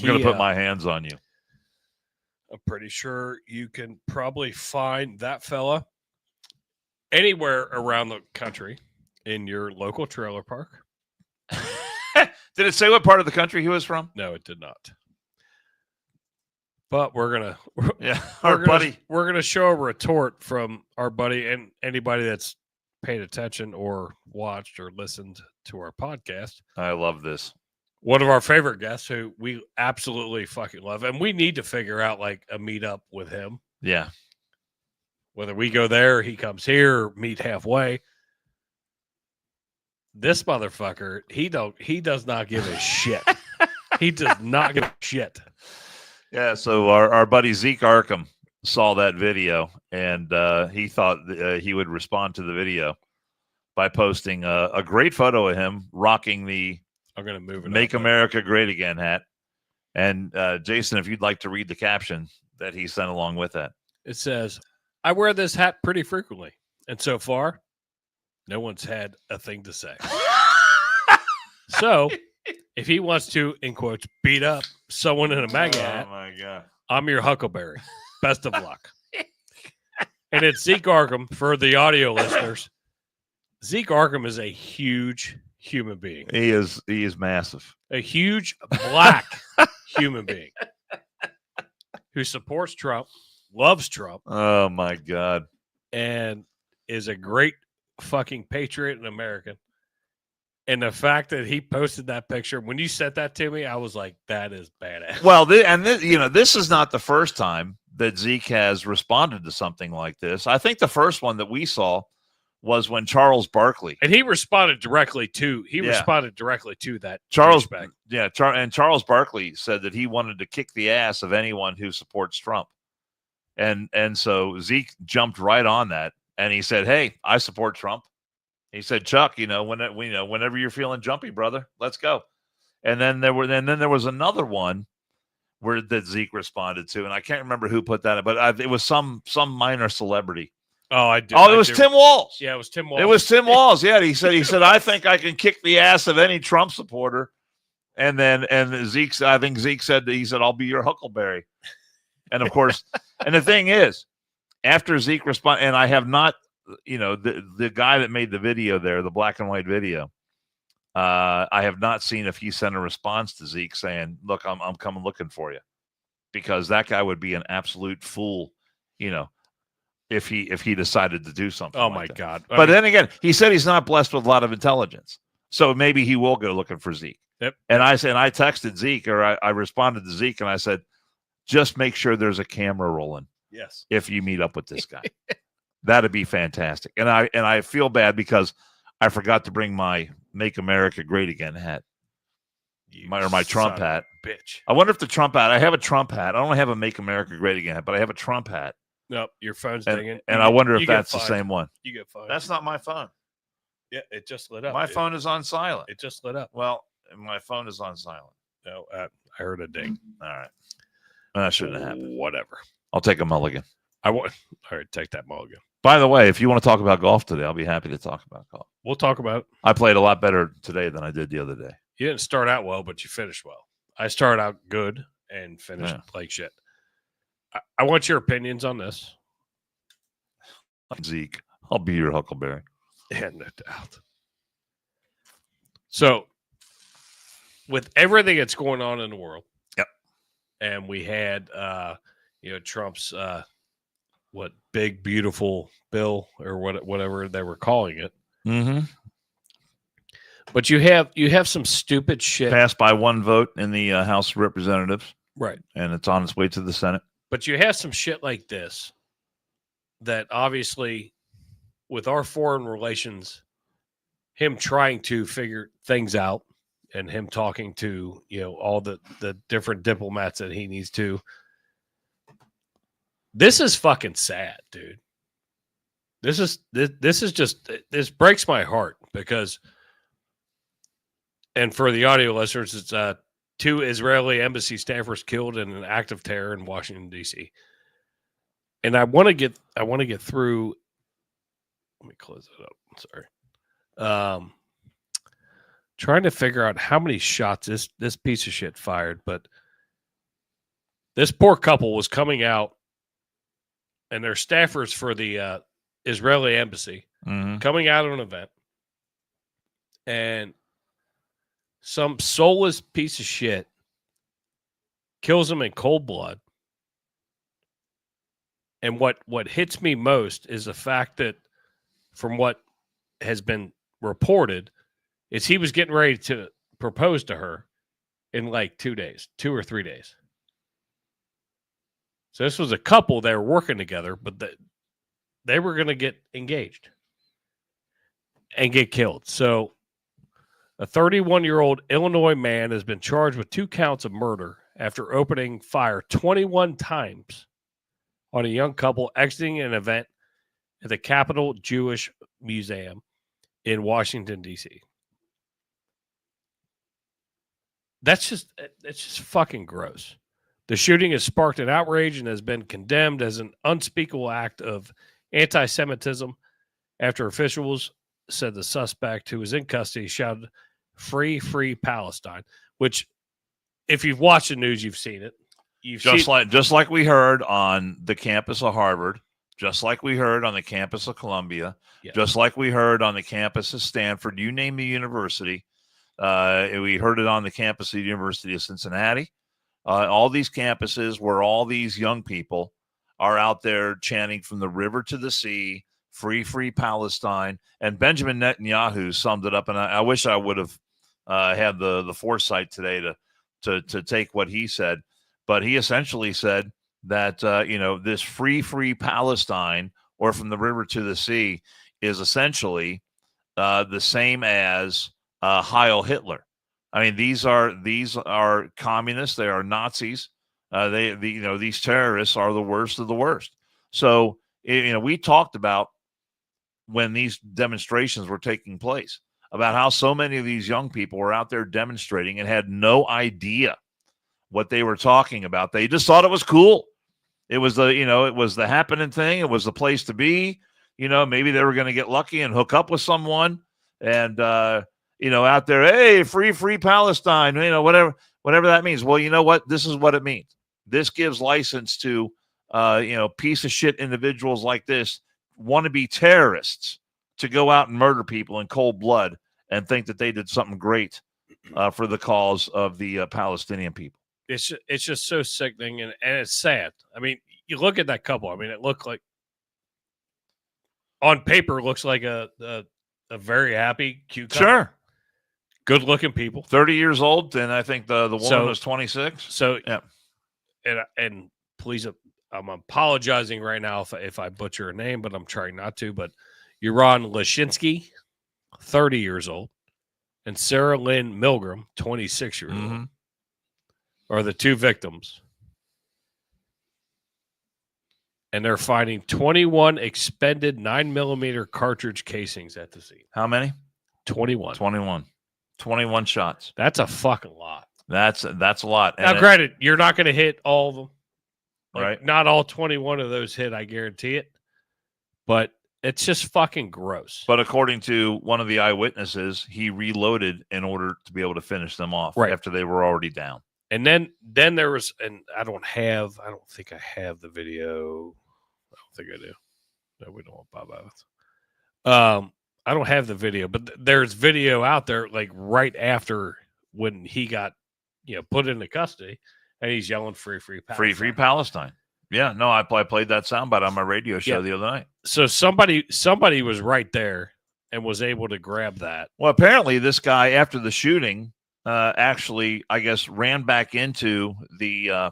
going to put my hands on you. I'm pretty sure you can probably find that fella anywhere around the country in your local trailer park. Did it say what part of the country he was from? No, it did not. But we're gonna, Yeah, our buddy. We're gonna show a retort from our buddy and anybody that's paid attention or watched or listened to our podcast. I love this. One of our favorite guests who we absolutely fucking love, and we need to figure out like a meetup with him. Yeah. Whether we go there, he comes here, meet halfway. This motherfucker, he does not give a shit. He does not give a shit. Yeah, so our buddy Zeke Arkham saw that video, and he thought he would respond to the video by posting a great photo of him rocking the I'm going to move it. Make up. America Great Again hat. And Jason, if you'd like to read the caption that he sent along with that. It says, I wear this hat pretty frequently, and so far, no one's had a thing to say. So, if he wants to, in quotes, beat up someone in a MAGA hat, my God. I'm your Huckleberry. Best of luck. And it's Zeke Arkham for the audio listeners. Zeke Arkham is a huge human being. He is massive. A huge black human being who supports Trump, loves Trump, Oh my God. and is a great fucking patriot and American. And the fact that he posted that picture, when you sent that to me, I was like, that is badass. Well, this is not the first time that Zeke has responded to something like this. I think the first one that we saw was when Charles Barkley. And he responded directly to that. Charles douchebag. And Charles Barkley said that he wanted to kick the ass of anyone who supports Trump. And so Zeke jumped right on that, and he said, "Hey, I support Trump." He said, "Chuck, whenever you're feeling jumpy, brother, let's go." And then there was another one that Zeke responded to, and I can't remember who put that, but it was some minor celebrity. Oh, I do. Oh, it was Tim Walz. Yeah, it was Tim Walz. It was Tim Walz. Yeah, he said, I think I can kick the ass of any Trump supporter. And Zeke, I think Zeke said, I'll be your Huckleberry. And of course, and the thing is, after Zeke responded, and I have not, the guy that made the video there, the black and white video, I have not seen if he sent a response to Zeke saying, "Look, I'm coming looking for you," because that guy would be an absolute fool, if he decided to do something. Oh like my that. God! But then again, he said he's not blessed with a lot of intelligence, so maybe he will go looking for Zeke. Yep. And I texted Zeke, or I responded to Zeke, and I said, just make sure there's a camera rolling. Yes. If you meet up with this guy, that'd be fantastic. And I feel bad because I forgot to bring my Make America Great Again hat, my Trump hat. Bitch. I wonder if the Trump hat. I have a Trump hat. I don't have a Make America Great Again hat, but I have a Trump hat. Nope, your phone's dinging. And I wonder if that's the same one. You get fined. That's not my phone. Yeah, it just lit up. My phone is on silent. It just lit up. Well, my phone is on silent. No, I heard a ding. All right. That shouldn't have happened. Whatever. I'll take a mulligan. All right, take that mulligan. By the way, if you want to talk about golf today, I'll be happy to talk about golf. We'll talk about it. I played a lot better today than I did the other day. You didn't start out well, but you finished well. I started out good and finished like shit. I want your opinions on this. Zeke, I'll be your Huckleberry. Yeah, no doubt. So, with everything that's going on in the world, yep, and we had, Trump's big beautiful bill or whatever they were calling it. Mm-hmm. But you have some stupid shit passed by one vote in the House of Representatives, right? And it's on its way to the Senate. But you have some shit like this that obviously, with our foreign relations, him trying to figure things out and him talking to, all the different diplomats that he needs to. This is fucking sad, dude. This breaks my heart because, and for the audio listeners, it's 2 Israeli embassy staffers killed in an act of terror in Washington, D.C. And I want to get through. Let me close it up. Sorry. Trying to figure out how many shots this piece of shit fired, but this poor couple was coming out, and they're staffers for the Israeli embassy, coming out of an event, and some soulless piece of shit kills them in cold blood. And what hits me most is the fact that, from what has been reported, is he was getting ready to propose to her in like 2 or 3 days. So this was a couple that were working together, but they were going to get engaged and get killed. So a 31-year-old Illinois man has been charged with 2 counts of murder after opening fire 21 times on a young couple exiting an event at the Capitol Jewish Museum in Washington, D.C. It's just fucking gross. The shooting has sparked an outrage and has been condemned as an unspeakable act of anti-Semitism after officials said the suspect, who was in custody, shouted, "Free, free Palestine," which, if you've watched the news, you've seen it. Just like we heard on the campus of Harvard, just like we heard on the campus of Columbia, just like we heard on the campus of Stanford, you name the university. We heard it on the campus of the University of Cincinnati. All these campuses where all these young people are out there chanting from the river to the sea, free, free Palestine. And Benjamin Netanyahu summed it up. And I wish I would have had the foresight today to take what he said. But he essentially said that, this free, free Palestine, or from the river to the sea, is essentially the same as Heil Hitler. I mean, these are communists. They are Nazis. These terrorists are the worst of the worst. So, we talked about when these demonstrations were taking place about how so many of these young people were out there demonstrating and had no idea what they were talking about. They just thought it was cool. It was it was the happening thing. It was the place to be. Maybe they were going to get lucky and hook up with someone and, out there, hey, free, free Palestine, whatever that means. Well, you know what? This is what it means. This gives license to, piece of shit individuals like this, wannabe terrorists, to go out and murder people in cold blood and think that they did something great for the cause of the Palestinian people. It's just so sickening and it's sad. I mean, you look at that couple. I mean, it looked like, on paper, looks like a very happy, cute couple. Sure. Good looking people. 30 years old, and I think the woman was 26. So yeah. And please, I'm apologizing right now if I butcher a name, but I'm trying not to. But Yaron Lashinsky, 30 years old, and Sarah Lynn Milgram, 26 years old, are the 2 victims. And they're finding 21 expended 9mm cartridge casings at the scene. How many? 21. 21 shots. That's a fucking lot. That's a lot. Now, granted, you're not going to hit all of them. Right. Not all 21 of those hit, I guarantee it. But it's just fucking gross. But according to one of the eyewitnesses, he reloaded in order to be able to finish them off after they were already down. And then there was, and I don't think I have the video. I don't think I do. No, we don't want Bob Evans. I don't have the video, but there's video out there like right after when he got, put into custody, and he's yelling "Free, free Palestine." Free, free Palestine. Yeah, no, I played that soundbite on my radio show the other night. So somebody was right there and was able to grab that. Well, apparently this guy, after the shooting, actually, I guess, ran back into the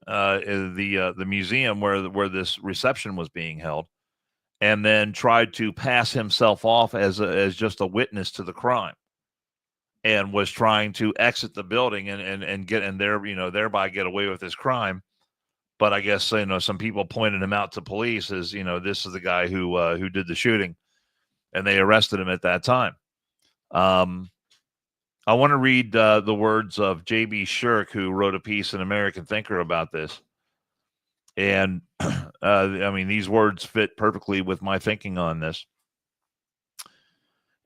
museum where this reception was being held, and then tried to pass himself off as just a witness to the crime, and was trying to exit the building and thereby get away with his crime. But I guess some people pointed him out to police as this is the guy who did the shooting, and they arrested him at that time. I want to read the words of J.B. Shirk, who wrote a piece in American Thinker about this. And, these words fit perfectly with my thinking on this.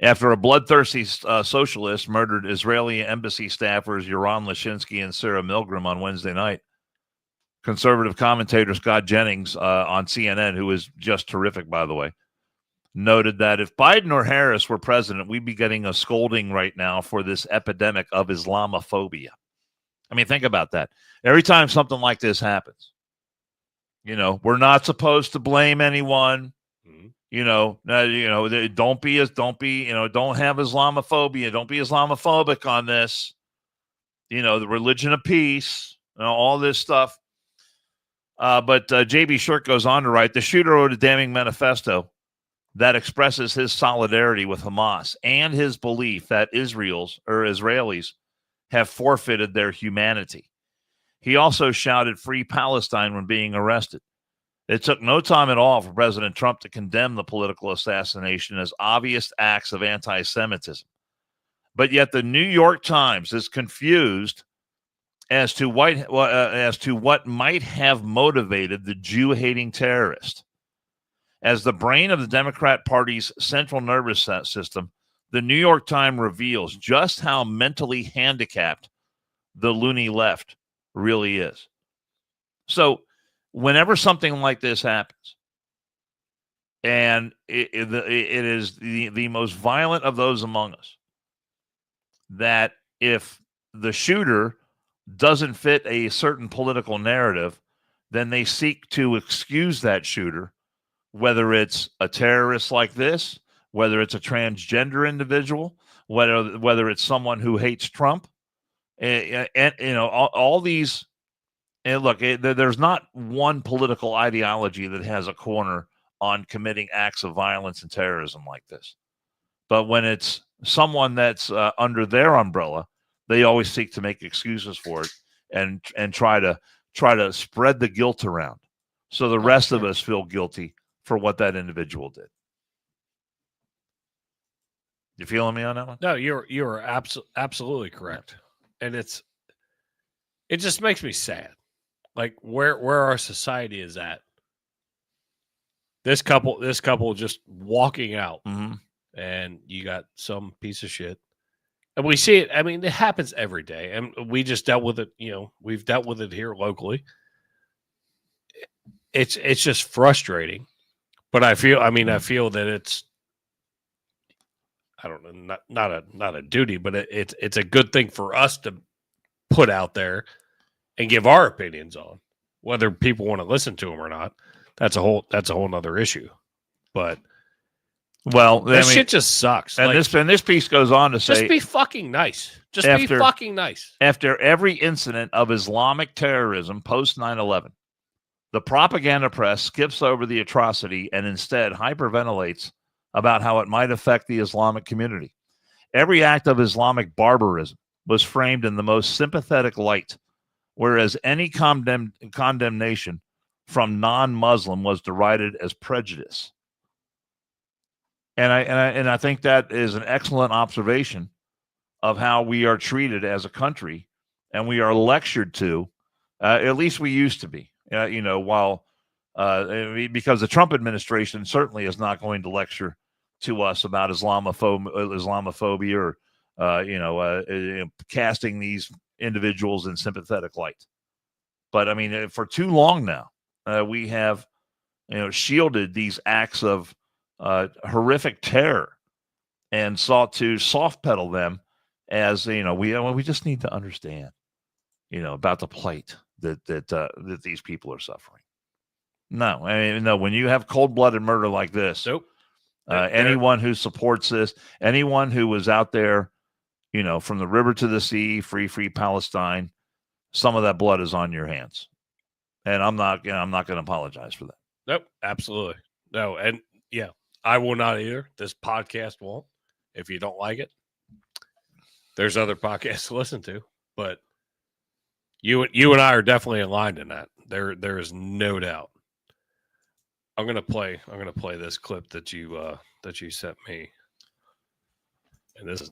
After a bloodthirsty socialist murdered Israeli embassy staffers Yaron Lashinsky and Sarah Milgram on Wednesday night, conservative commentator Scott Jennings on CNN, who is just terrific, by the way, noted that if Biden or Harris were president, we'd be getting a scolding right now for this epidemic of Islamophobia. I mean, think about that. Every time something like this happens, we're not supposed to blame anyone. Don't have Islamophobia. Don't be Islamophobic on this. The religion of peace, all this stuff. But J.B. Shirk goes on to write, the shooter wrote a damning manifesto that expresses his solidarity with Hamas and his belief that Israelis have forfeited their humanity. He also shouted free Palestine when being arrested. It took no time at all for President Trump to condemn the political assassination as obvious acts of anti-Semitism. But yet the New York Times is confused as to what might have motivated the Jew-hating terrorist. As the brain of the Democrat Party's central nervous system, the New York Times reveals just how mentally handicapped the loony left really is. So whenever something like this happens, and it is the most violent of those among us, that if the shooter doesn't fit a certain political narrative, then they seek to excuse that shooter, whether it's a terrorist like this, whether it's a transgender individual, whether it's someone who hates Trump, and all these. And look, there's not one political ideology that has a corner on committing acts of violence and terrorism like this. But when it's someone that's under their umbrella, they always seek to make excuses for it and try to spread the guilt around, so the rest of us feel guilty for what that individual did. You feeling me on that one? No, you're absolutely correct, and it just makes me sad. Like where our society is at. This couple just walking out, and you got some piece of shit, and we see it. I mean, it happens every day, and we just dealt with it. We've dealt with it here locally. It's just frustrating, but I feel that it's, I don't know, not a duty, but it's a good thing for us to put out there and give our opinions on. Whether people want to listen to them or not, that's a whole nother issue. But shit just sucks. And this piece goes on to say, just be fucking nice. Be fucking nice. After every incident of Islamic terrorism post 9/11, the propaganda press skips over the atrocity and instead hyperventilates about how it might affect the Islamic community. Every act of Islamic barbarism was framed in the most sympathetic light, whereas any condemnation from non-Muslim was derided as prejudice. And I think that is an excellent observation of how we are treated as a country, and we are lectured to. At least we used to be. Because the Trump administration certainly is not going to lecture to us about Islamophobia or casting these individuals in sympathetic light. But I mean, for too long now, we have shielded these acts of horrific terror and sought to soft pedal them as we just need to understand about the plight that these people are suffering. No, when you have cold-blooded murder like this, nope. Anyone who supports this, anyone who was out there, from the river to the sea, free Palestine, some of that blood is on your hands, and I'm not going to apologize for that. Nope, absolutely no, and yeah, I will not either. This podcast won't. If you don't like it, there's other podcasts to listen to, but you and I are definitely aligned in that. There is no doubt. I'm gonna play this clip that you sent me, and this is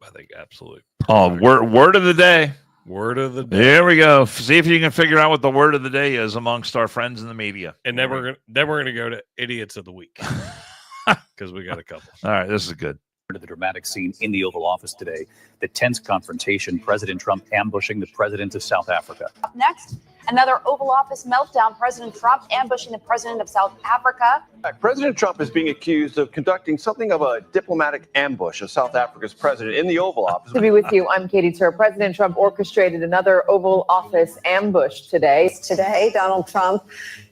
I think absolutely perfect. Word of the day. Word of the day. There we go. See if you can figure out what the word of the day is amongst our friends in the media. And then we're gonna go to idiots of the week because we got a couple. All right, this is good. To the dramatic scene in the Oval Office today, the tense confrontation, President Trump ambushing the president of South Africa. Up next, another Oval Office meltdown. President Trump ambushing the president of South Africa. President Trump is being accused of conducting something of a diplomatic ambush of South Africa's president in the Oval Office. To be with you, I'm Katie Tur. President Trump orchestrated another Oval Office ambush today. Today, Donald Trump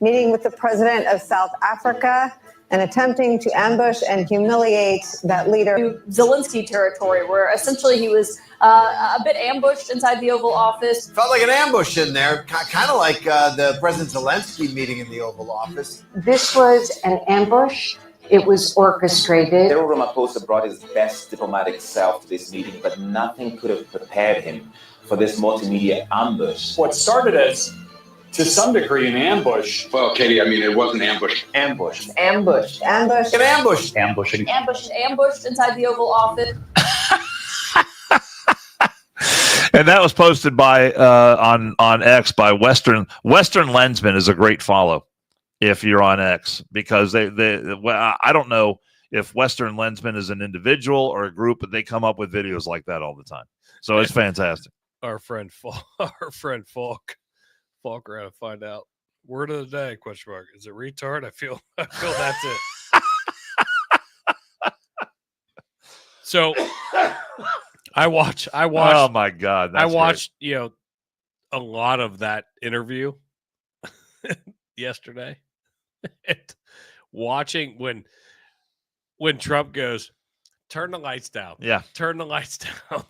meeting with the president of South Africa. and attempting to ambush and humiliate that leader. Zelensky territory, where essentially he was a bit ambushed inside the Oval Office. Felt like an ambush in there, kind of like the President Zelensky meeting in the Oval Office. This was an ambush. It was orchestrated. Cyril Ramaphosa brought his best diplomatic self to this meeting, but nothing could have prepared him for this multimedia ambush. What started as, to some degree, an ambush. Well, Katie, I mean, it was an ambush. Ambush. Ambush. Ambush. An ambush. Ambushing. Ambushed inside the Oval Office. And that was posted by on X by Western Lensman is a great follow if you're on X, because they I don't know if Western Lensman is an individual or a group, but they come up with videos like that all the time. So it's fantastic. Our friend Falk around to find out. Word of the day? Question mark. Is it retard? I feel that's it. So I watched. Oh my God! I watched great. A lot of that interview yesterday. And watching when Trump goes, turn the lights down. Yeah, turn the lights down,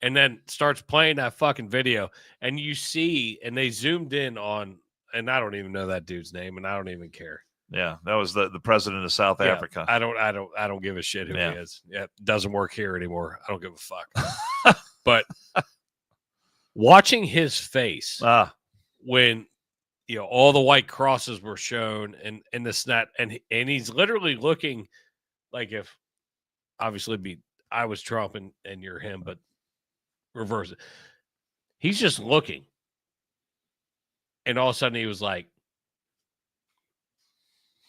and then starts playing that fucking video, and you see, and they zoomed in on, and I don't even know that dude's name, and I don't even care. Yeah, that was the president of South Africa. I don't give a shit who he is. Yeah, doesn't work here anymore. I don't give a fuck. But watching his face when all the white crosses were shown and this and that, and he's literally looking like if obviously I was Trump and you're him, but reverse it. He's just looking, and all of a sudden he was like,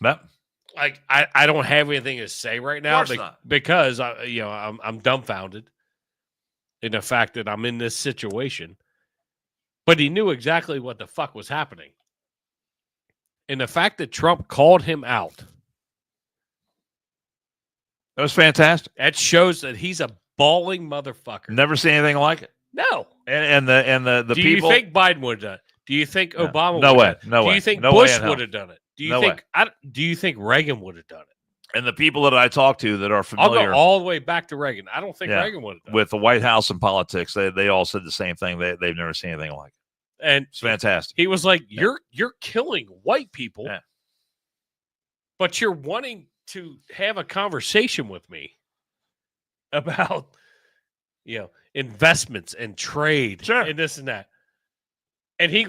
Yep. Like I don't have anything to say right now because I'm dumbfounded in the fact that I'm in this situation. But he knew exactly what the fuck was happening. And the fact that Trump called him out. That was fantastic. That shows that he's a balling motherfucker. Never seen anything like it. No. And the Do people. you think Biden would have done it? Do you think Obama no would way. have done it? No way. Do you think No Bush way would have done it? Do you No think do you think Reagan would have done it? And the people that I talk to that are I'll familiar go all the way back to Reagan. I don't think Reagan would have done with the White House and politics, they all said the same thing. They've never seen anything like it. And it's fantastic. He was like, You're killing white people, but you're wanting to have a conversation with me about investments and trade and this and that. And he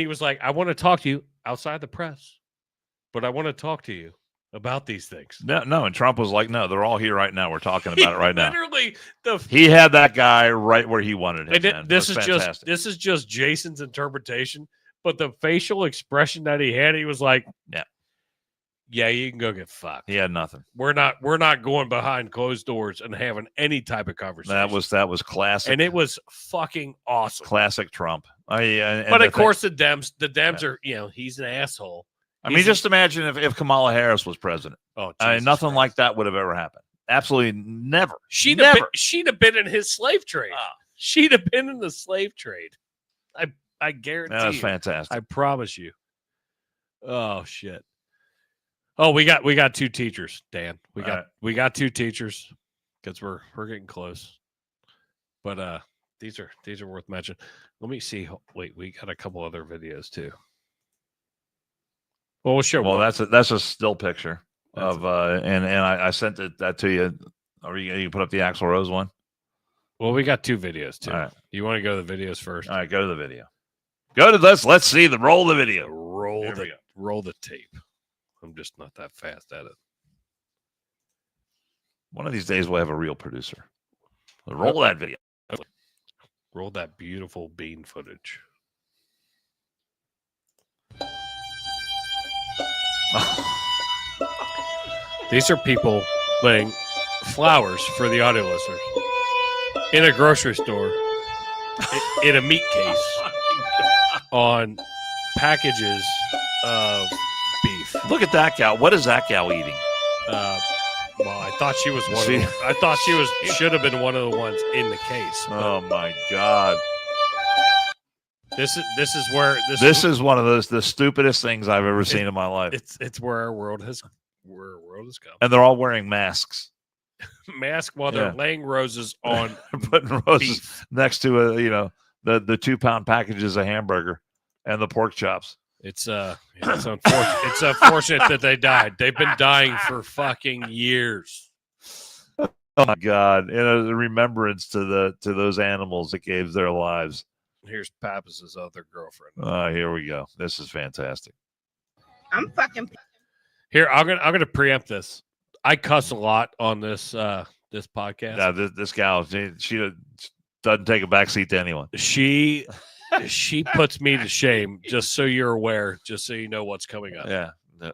was like, I want to talk to you outside the press, but I want to talk to you about these things. No, and Trump was like, no, they're all here right now. We're talking about it right now. Literally, he had that guy right where he wanted him. And this is just Jason's interpretation, but the facial expression that he had, he was like, yeah, you can go get fucked. He had nothing. We're not going behind closed doors and having any type of conversation. That was classic, and it was fucking awesome. Classic Trump. But of course, the Dems are, he's an asshole. I mean, just imagine if Kamala Harris was president. Oh, nothing like that would have ever happened. Absolutely never. She'd have been in his slave trade. She'd have been in the slave trade. I guarantee. That was fantastic. I promise you. Oh shit. Oh, we got two teachers, Dan. We got two teachers because we're getting close. But these are worth mentioning. Let me see. Wait, we got a couple other videos too. Well, we'll show. Well, that's a still picture of and I sent that to you. Are you gonna put up the Axl Rose one? Well, we got two videos too. All right. You want to go to the videos first? All right, go to the video. Go to let's see the roll the video. Roll the tape. I'm just not that fast at it. One of these days we'll have a real producer. Roll that video. Roll that beautiful bean footage. These are people laying flowers for the audio listeners in a grocery store in a meat case on packages of beef. Look at that cow. What is that cow eating? Well, I thought she was one. I thought she should have been one of the ones in the case. Oh my God! This is one of the stupidest things I've ever seen in my life. It's where our world where world has come. And they're all wearing masks. Mask while they're laying roses on putting roses beef. next to the 2-pound packages of hamburger and the pork chops. It's unfortunate. It's unfortunate that they died. They've been dying for fucking years. Oh my God! A remembrance to those animals that gave their lives. Here's Pappas's other girlfriend. Here we go. This is fantastic. I'm fucking. Here, I'm gonna preempt this. I cuss a lot on this this podcast. Yeah, this gal, she doesn't take a backseat to anyone. She puts me to shame, just so you're aware, just so you know what's coming up. Yeah.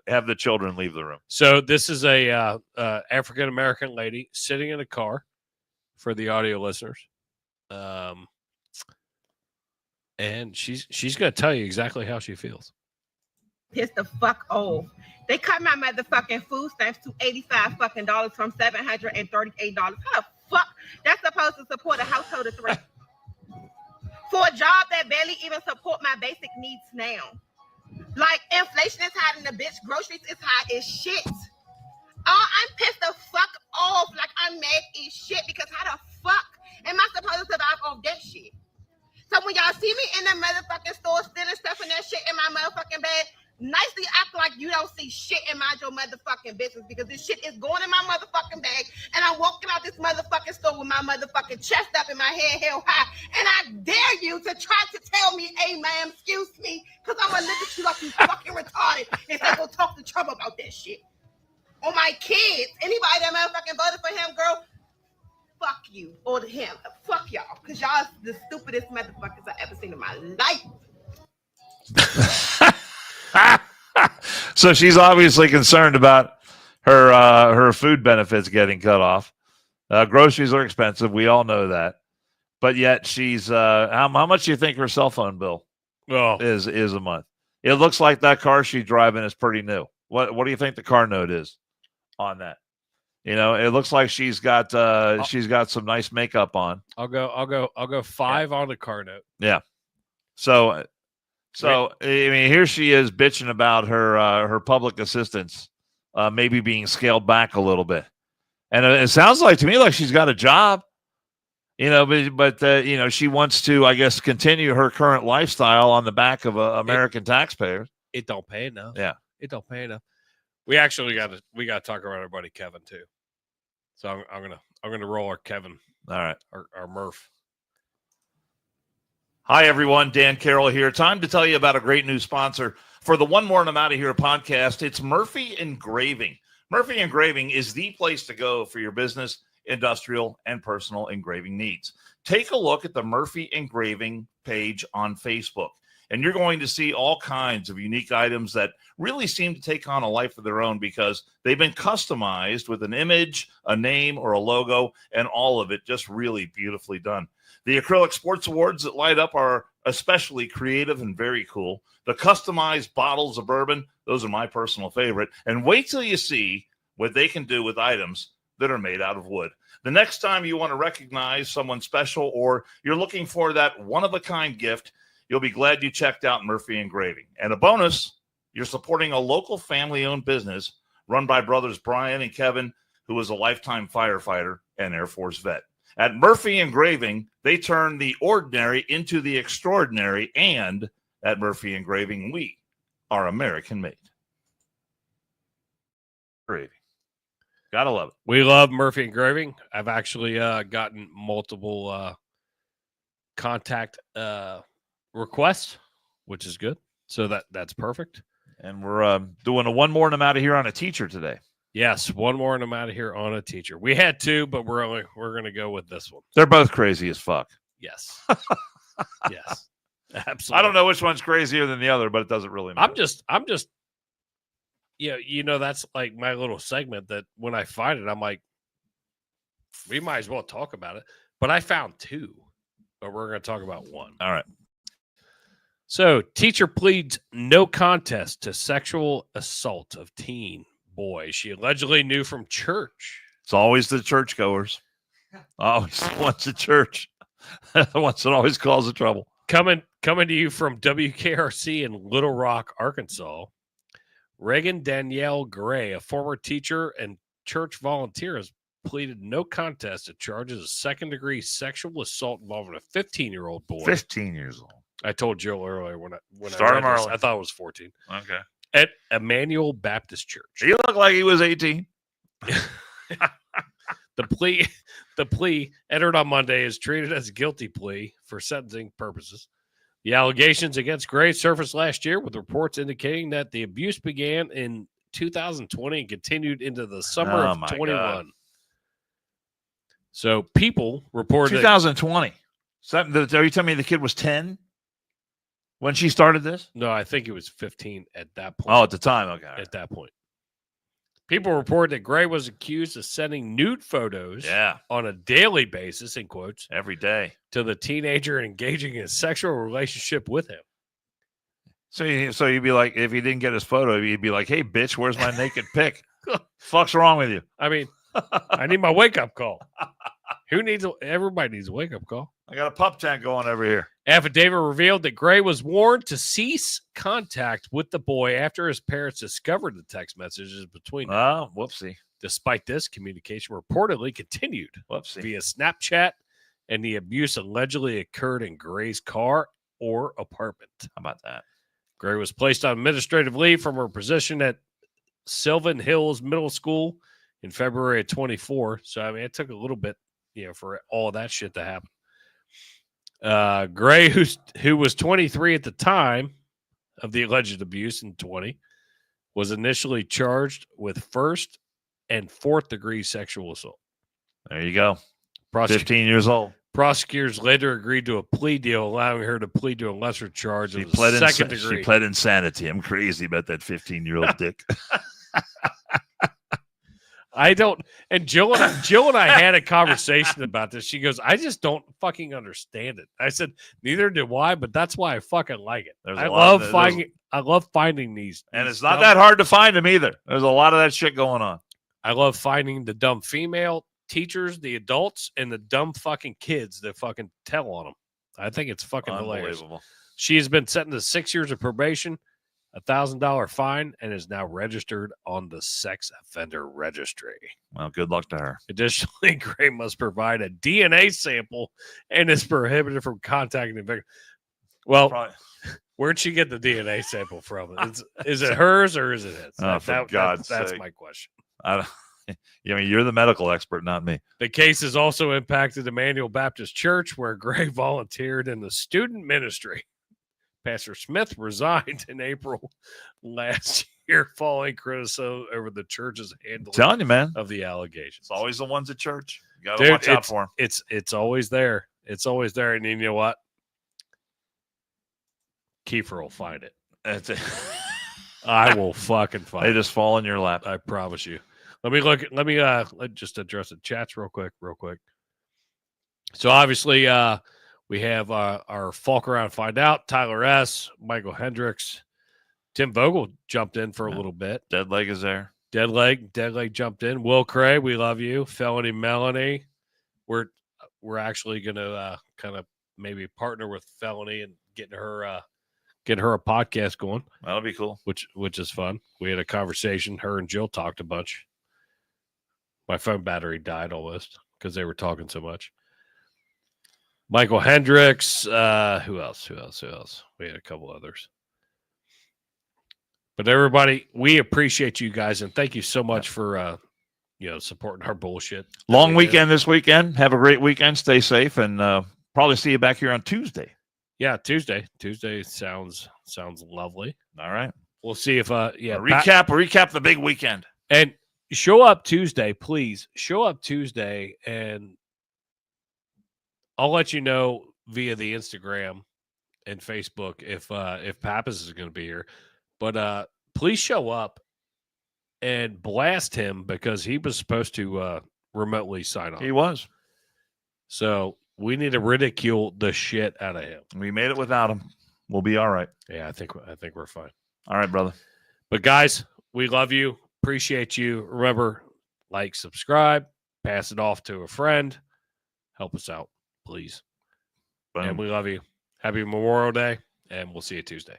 Have the children leave the room. So this is a African-American lady sitting in a car for the audio listeners. And she's going to tell you exactly how she feels. Piss the fuck off. They cut my motherfucking food stamps to $85 fucking dollars from $738. How the fuck that's supposed to support a household of 3? For a job that barely even support my basic needs now. Like, inflation is high in the bitch. Groceries is high as shit. Oh, I'm pissed the fuck off. Like, I'm mad as shit because how the fuck am I supposed to survive off that shit? So when y'all see me in the motherfucking store stealing stuff and that shit in my motherfucking bag, nicely act like you don't see shit and mind your motherfucking business because this shit is going in my motherfucking bag and I'm walking out this motherfucking store with my motherfucking chest up and my head held high and I dare you to try to tell me, hey ma'am, excuse me, because I'm gonna look at you like you fucking retarded and say go talk to Trump about that shit. On my kids, anybody that motherfucking voted for him, girl, fuck you or him. Fuck y'all, because y'all the stupidest motherfuckers I've ever seen in my life. So she's obviously concerned about her food benefits getting cut off. Groceries are expensive. We all know that. But yet she's how much do you think her cell phone bill is a month? It looks like that car she's driving is pretty new. What do you think the car note is on that? You know, it looks like she's got some nice makeup on. I'll go 5 on the car note. Yeah. So I mean, here she is bitching about her public assistance maybe being scaled back a little bit, and it sounds like to me like she's got a job, you know, but you know, she wants to, I guess, continue her current lifestyle on the back of American taxpayers. It don't pay enough. Yeah, it don't pay enough. We actually got to talk about our buddy Kevin too. So I'm gonna roll our Kevin. All right, our Murph. Hi, everyone. Dan Carroll here. Time to tell you about a great new sponsor for the One More and I'm Out of Here podcast. It's Murphy Engraving. Murphy Engraving is the place to go for your business, industrial, and personal engraving needs. Take a look at the Murphy Engraving page on Facebook, and you're going to see all kinds of unique items that really seem to take on a life of their own because they've been customized with an image, a name, or a logo, and all of it just really beautifully done. The acrylic sports awards that light up are especially creative and very cool. The customized bottles of bourbon, those are my personal favorite. And wait till you see what they can do with items that are made out of wood. The next time you want to recognize someone special or you're looking for that one-of-a-kind gift, you'll be glad you checked out Murphy Engraving. And a bonus, you're supporting a local family-owned business run by brothers Brian and Kevin, who is a lifetime firefighter and Air Force vet. At Murphy Engraving, they turn the ordinary into the extraordinary, and at Murphy Engraving, we are American-made. Engraving. Gotta love it. We love Murphy Engraving. I've actually gotten multiple contact requests, which is good. So that's perfect. And we're doing a one more and I'm out of here on a teacher today. Yes, one more and I'm out of here on a teacher. We had 2, but we're going to go with this one. They're both crazy as fuck. Yes. Yes. Absolutely. I don't know which one's crazier than the other, but it doesn't really matter. I'm just you know, that's like my little segment that when I find it, I'm like, we might as well talk about it. But I found 2, but we're going to talk about 1. All right. So, teacher pleads no contest to sexual assault of teen boy she allegedly knew from church. It's always the churchgoers. Always the ones at church. The ones that always cause the trouble. Coming to you from WKRC in Little Rock, Arkansas. Reagan Danielle Gray, a former teacher and church volunteer, has pleaded no contest to charges of second-degree sexual assault involving a 15-year-old boy. 15 years old. I told Joe earlier when Start I read him this, early. I thought it was 14. Okay. At Emmanuel Baptist Church. He looked like he was 18. The plea entered on Monday is treated as a guilty plea for sentencing purposes. The allegations against Gray surfaced last year with reports indicating that the abuse began in 2020 and continued into the summer of 21. God. So people reported 2020. Are you telling me the kid was 10 when she started this? No, I think it was 15 at that point. Oh, at the time. Okay. At that point. People report that Gray was accused of sending nude photos on a daily basis, in quotes, every day, to the teenager and engaging in a sexual relationship with him. So you'd be like, if he didn't get his photo, you'd be like, hey, bitch, where's my naked pic? Fuck's wrong with you? I mean, I need my wake-up call. Everybody needs a wake-up call. I got a pup tank going over here. Affidavit revealed that Gray was warned to cease contact with the boy after his parents discovered the text messages between them. Oh, whoopsie. Despite this, communication reportedly continued via Snapchat, and the abuse allegedly occurred in Gray's car or apartment. How about that? Gray was placed on administrative leave from her position at Sylvan Hills Middle School in February of 24. So, I mean, it took a little bit, for all of that shit to happen. Gray, who was 23 at the time of the alleged abuse in 20, was initially charged with first and fourth degree sexual assault. There you go. 15 years old. Prosecutors later agreed to a plea deal, allowing her to plead to a lesser charge of second degree. She pled insanity. I'm crazy about that 15-year-old dick. I don't. And Jill and I had a conversation about this. She goes, I just don't fucking understand it. I said, neither do I, but that's why I fucking like it. I love finding these. And it's not that hard to find them either. There's a lot of that shit going on. I love finding the dumb female teachers, the adults, and the dumb fucking kids that fucking tell on them. I think it's fucking hilarious. She has been sentenced to 6 years of probation, $1,000 fine, and is now registered on the sex offender registry. Well, good luck to her. Additionally, Gray must provide a DNA sample and is prohibited from contacting the victim. Well, where'd she get the DNA sample from? Is it hers or is it his? Oh, for God's sake. That's my question. You're the medical expert, not me. The case has also impacted Emmanuel Baptist Church, where Gray volunteered in the student ministry. Pastor Smith resigned in April last year following criticism over the church's handling of the allegations. It's always the ones at church. You got to watch out for them. It's always there. It's always there. And you know what? Kiefer will find it. That's it. I will fucking find it. They just fall in your lap. I promise you. Let me just address the chats real quick. So obviously, we have our Falk Around Find Out, Tyler S., Michael Hendricks, Tim Vogel jumped in for a little bit. Dead Leg is there. Dead Leg jumped in. Will Cray, we love you. Felony Melanie, we're actually going to kind of maybe partner with Felony and getting her a podcast going. That'll be cool. Which is fun. We had a conversation. Her and Jill talked a bunch. My phone battery died almost because they were talking so much. Michael Hendricks. Who else? We had a couple others. But everybody, we appreciate you guys, and thank you so much for supporting our bullshit. Long weekend this weekend. Have a great weekend. Stay safe, and probably see you back here on Tuesday. Yeah, Tuesday. Tuesday sounds lovely. All right. We'll see if recap the big weekend. And show up Tuesday, please. Show up Tuesday, and I'll let you know via the Instagram and Facebook if Pappas is going to be here. But please show up and blast him because he was supposed to remotely sign on. He was. So we need to ridicule the shit out of him. We made it without him. We'll be all right. Yeah, I think we're fine. All right, brother. But guys, we love you. Appreciate you. Remember, like, subscribe, pass it off to a friend. Help us out, please. Boom. And we love you. Happy Memorial Day, and we'll see you Tuesday.